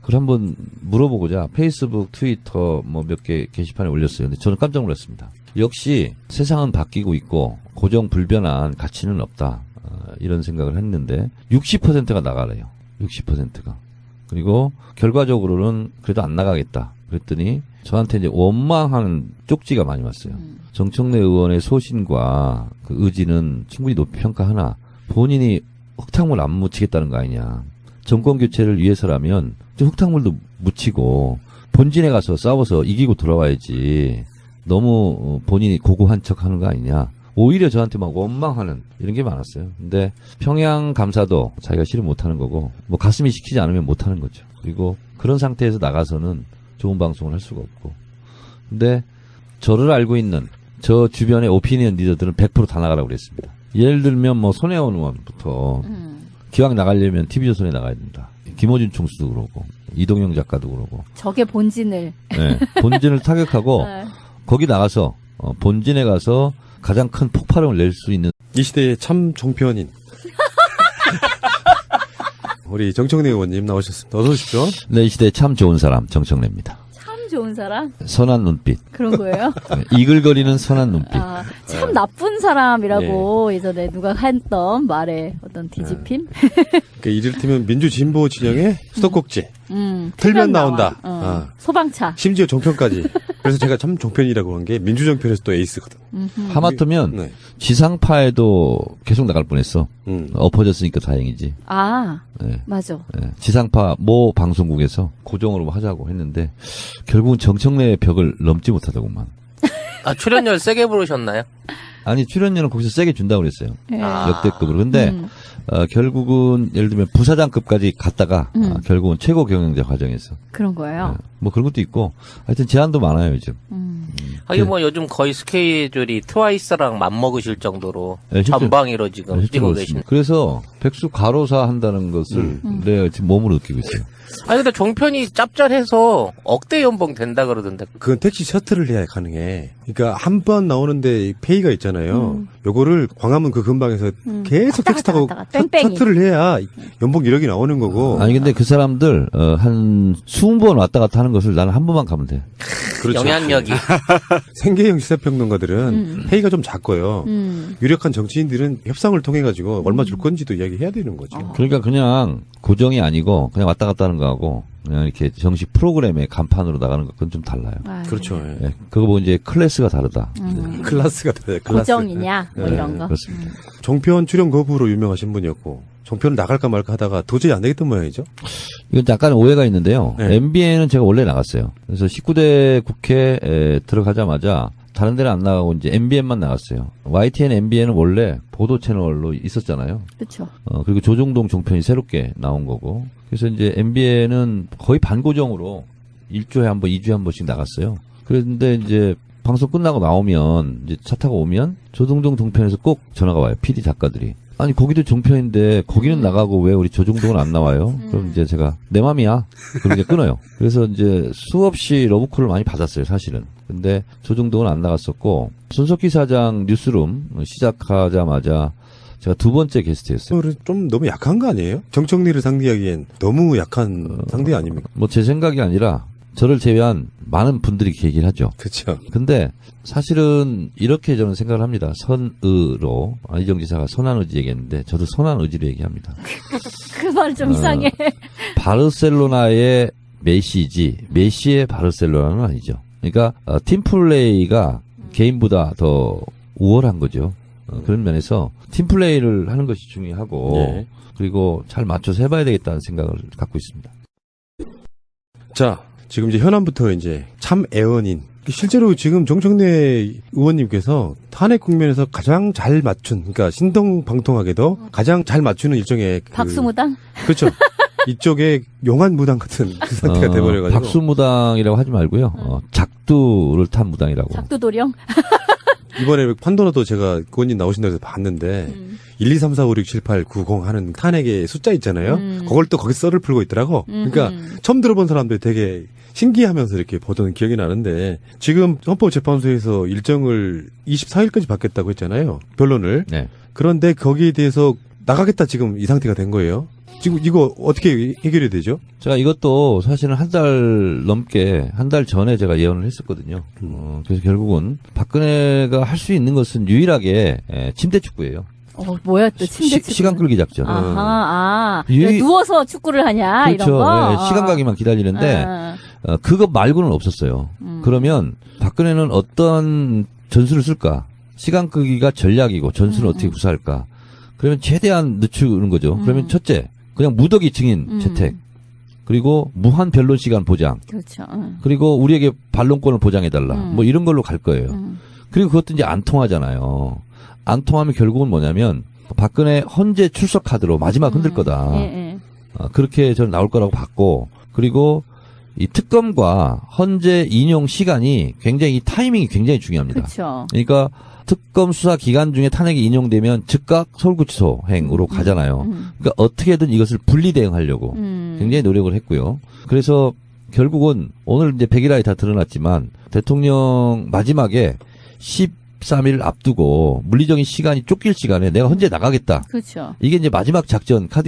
그걸 한번 물어보고자 페이스북, 트위터 뭐 몇 개 게시판에 올렸어요. 근데 저는 깜짝 놀랐습니다. 역시 세상은 바뀌고 있고 고정 불변한 가치는 없다. 이런 생각을 했는데 60%가 나가래요. 60%가. 그리고 결과적으로는 그래도 안 나가겠다. 그랬더니 저한테 이제 원망하는 쪽지가 많이 왔어요. 정청래 의원의 소신과 그 의지는 충분히 높이 평가하나 본인이 흙탕물 안 묻히겠다는 거 아니냐. 정권 교체를 위해서라면 좀 흙탕물도 묻히고 본진에 가서 싸워서 이기고 돌아와야지. 너무 본인이 고고한 척 하는 거 아니냐. 오히려 저한테 막 원망하는 이런 게 많았어요. 근데 평양 감사도 자기가 싫으면 못하는 거고 뭐 가슴이 시키지 않으면 못하는 거죠. 그리고 그런 상태에서 나가서는 좋은 방송을 할 수가 없고. 근데 저를 알고 있는 저 주변의 오피니언 리더들은 100% 다 나가라고 그랬습니다. 예를 들면 뭐 손혜원 의원부터 기왕 나가려면 TV조선에 나가야 된다. 김호준 총수도 그러고 이동영 작가도 그러고. 적의 본진을. 네, 본진을 타격하고 네. 거기 나가서 본진에 가서 가장 큰 폭발음을 낼 수 있는 이 시대의 참 종편인 우리 정청래 의원님 나오셨습니다. 어서 오십시오. 네, 이 시대에 참 좋은 사람 정청래입니다. 참 좋은 사람? 선한 눈빛, 그런 거예요? 네, 이글거리는 선한 눈빛. 아, 참 나쁜 사람이라고 예전에 누가 했던 말에 어떤 뒤집힘? 그러니까 이를테면 민주진보 진영의 수도꼭지 틀면 나온다. 아. 소방차. 심지어 종편까지. 그래서 제가 참 종편이라고 한 게 민주정편에서 또 에이스거든. 하마터면 네. 지상파에도 계속 나갈 뻔했어. 엎어졌으니까 다행이지. 아, 네. 맞아. 네, 지상파 모 방송국에서 고정으로 하자고 했는데 결국은 정청래의 벽을 넘지 못하더구만. 아, 출연료 세게 부르셨나요? 아니 출연료는 거기서 세게 준다고 그랬어요. 예. 아. 역대급으로. 근데 결국은 예를 들면 부사장급까지 갔다가 결국은 최고 경영자 과정에서 그런 거예요. 뭐 그런 것도 있고 하여튼 제한도 많아요 요즘. 하긴 뭐 요즘 거의 스케줄이 트와이스랑 맞먹으실 정도로 네, 실제로- 전방위로 지금 네, 뛰고 실제로 계시네. 그래서 백수 가로사 한다는 것을 내가 지금 몸으로 느끼고 있어요. 아니 근데 종편이 짭짤해서 억대 연봉 된다 그러던데. 그건 택시 셔틀을 해야 가능해. 그러니까 한 번 나오는데 페이가 있잖아요. 요거를 광화문 그 근방에서 계속 택시 타고 왔다 갔다, 뺑뺑이. 셔틀을 해야 연봉 1억이 나오는 거고. 아니 근데 그 사람들 한 20번 왔다 갔다 하는 것을 나는 한 번만 가면 돼. 그렇죠. 영향력이. 생계형 시사평론가들은 페이가 좀 작고요. 유력한 정치인들은 협상을 통해 가지고 얼마 줄 건지도 이야기해야 되는 거죠. 그러니까 그냥 고정이 아니고 그냥 왔다 갔다 하는 거하고 그냥 이렇게 정식 프로그램의 간판으로 나가는 것은 좀 달라요. 아유, 그렇죠. 예. 예, 그거 보고 이제 클래스가 다르다. 클래스가 달라요. 클래스. 고정이냐 뭐 네, 이런 거. 그렇습니다. 종편 출연 거부로 유명하신 분이었고 종편을 나갈까 말까 하다가 도저히 안 되겠던 모양이죠. 이건 약간 오해가 있는데요. 네. MBN은 제가 원래 나갔어요. 그래서 19대 국회에 들어가자마자 다른 데는 안 나가고 이제 MBN만 나갔어요. YTN, MBN은 원래 보도 채널로 있었잖아요. 그렇죠. 그리고 조종동 종편이 새롭게 나온 거고. 그래서 이제 MBN은 거의 반고정으로 1주에 한 번, 2주에 한 번씩 나갔어요. 그런데 이제 방송 끝나고 나오면 이제 차 타고 오면 조종동 종편에서 꼭 전화가 와요. PD 작가들이. 아니 거기도 종편인데 거기는 나가고 왜 우리 조종동은 안 나와요? 그럼 이제 제가 내 맘이야. 그렇게 끊어요. 그래서 이제 수없이 러브콜을 많이 받았어요, 사실은. 근데 조종동은 안 나갔었고 손석희 사장 뉴스룸 시작하자마자 제가 두 번째 게스트였어요. 좀 너무 약한 거 아니에요? 정청래를 상대하기엔 너무 약한 상대 아닙니까? 뭐 제 생각이 아니라 저를 제외한 많은 분들이 그 얘기를 하죠. 그렇죠. 근데 사실은 이렇게 저는 생각을 합니다. 선의로 안희정 지사가 선한 의지 얘기했는데 저도 선한 의지로 얘기합니다. 그 말은 좀 이상해. 바르셀로나의 메시지, 메시의 바르셀로나는 아니죠. 그러니까 팀플레이가 개인보다 더 우월한 거죠. 그런 면에서 팀플레이를 하는 것이 중요하고 예. 그리고 잘 맞춰서 해봐야 되겠다는 생각을 갖고 있습니다. 자, 지금 이제 현안부터 이제 참 애원인. 실제로 지금 정청래 의원님께서 탄핵 국면에서 가장 잘 맞춘, 그러니까 신통방통하게도 가장 잘 맞추는 일종의 박수무당? 그렇죠. 이쪽에 용한 무당 같은 그 상태가 돼버려가지고. 박수무당이라고 하지 말고요. 작두를 탄 무당이라고. 작두도령? 이번에 판도라도 제가 의원님 나오신다고 해서 봤는데 1, 2, 3, 4, 5, 6, 7, 8, 9, 0 하는 탄핵의 숫자 있잖아요. 그걸 또 거기 썰을 풀고 있더라고. 그러니까 처음 들어본 사람들이 되게 신기하면서 이렇게 보던 기억이 나는데 지금 헌법재판소에서 일정을 24일까지 받겠다고 했잖아요. 변론을. 네. 그런데 거기에 대해서 나가겠다 지금 이 상태가 된 거예요. 지금 이거 어떻게 해결이 되죠? 제가 이것도 사실은 한 달 전에 제가 예언을 했었거든요. 그래서 결국은 박근혜가 할 수 있는 것은 유일하게 침대 축구예요. 뭐야 또 침대 축구. 시간 끌기 작전. 누워서 축구를 하냐 그렇죠. 이런 거. 네, 시간 가기만 기다리는데 그것 말고는 없었어요. 그러면 박근혜는 어떤 전술을 쓸까? 시간 끄기가 전략이고 전술을 어떻게 구사할까? 그러면 최대한 늦추는 거죠. 그러면 첫째, 그냥 무더기 증인 채택. 그리고 무한 변론 시간 보장. 그렇죠. 그리고 우리에게 반론권을 보장해달라. 뭐 이런 걸로 갈 거예요. 그리고 그것도 이제 안 통하잖아요. 안 통하면 결국은 뭐냐면 박근혜 헌재 출석 카드로 마지막 흔들 거다. 그렇게 저는 나올 거라고 봤고, 그리고 이 특검과 헌재 인용 시간이 굉장히, 이 타이밍이 굉장히 중요합니다. 그렇죠. 그러니까 특검 수사 기간 중에 탄핵이 인용되면 즉각 서울구치소행으로 가잖아요. 그러니까 어떻게든 이것을 분리 대응하려고 굉장히 노력을 했고요. 그래서 결국은 오늘 이제 100일안이 다 드러났지만 대통령 마지막에 13일 앞두고 물리적인 시간이 쫓길 시간에 내가 헌재 나가겠다. 그렇죠. 이게 이제 마지막 작전 카드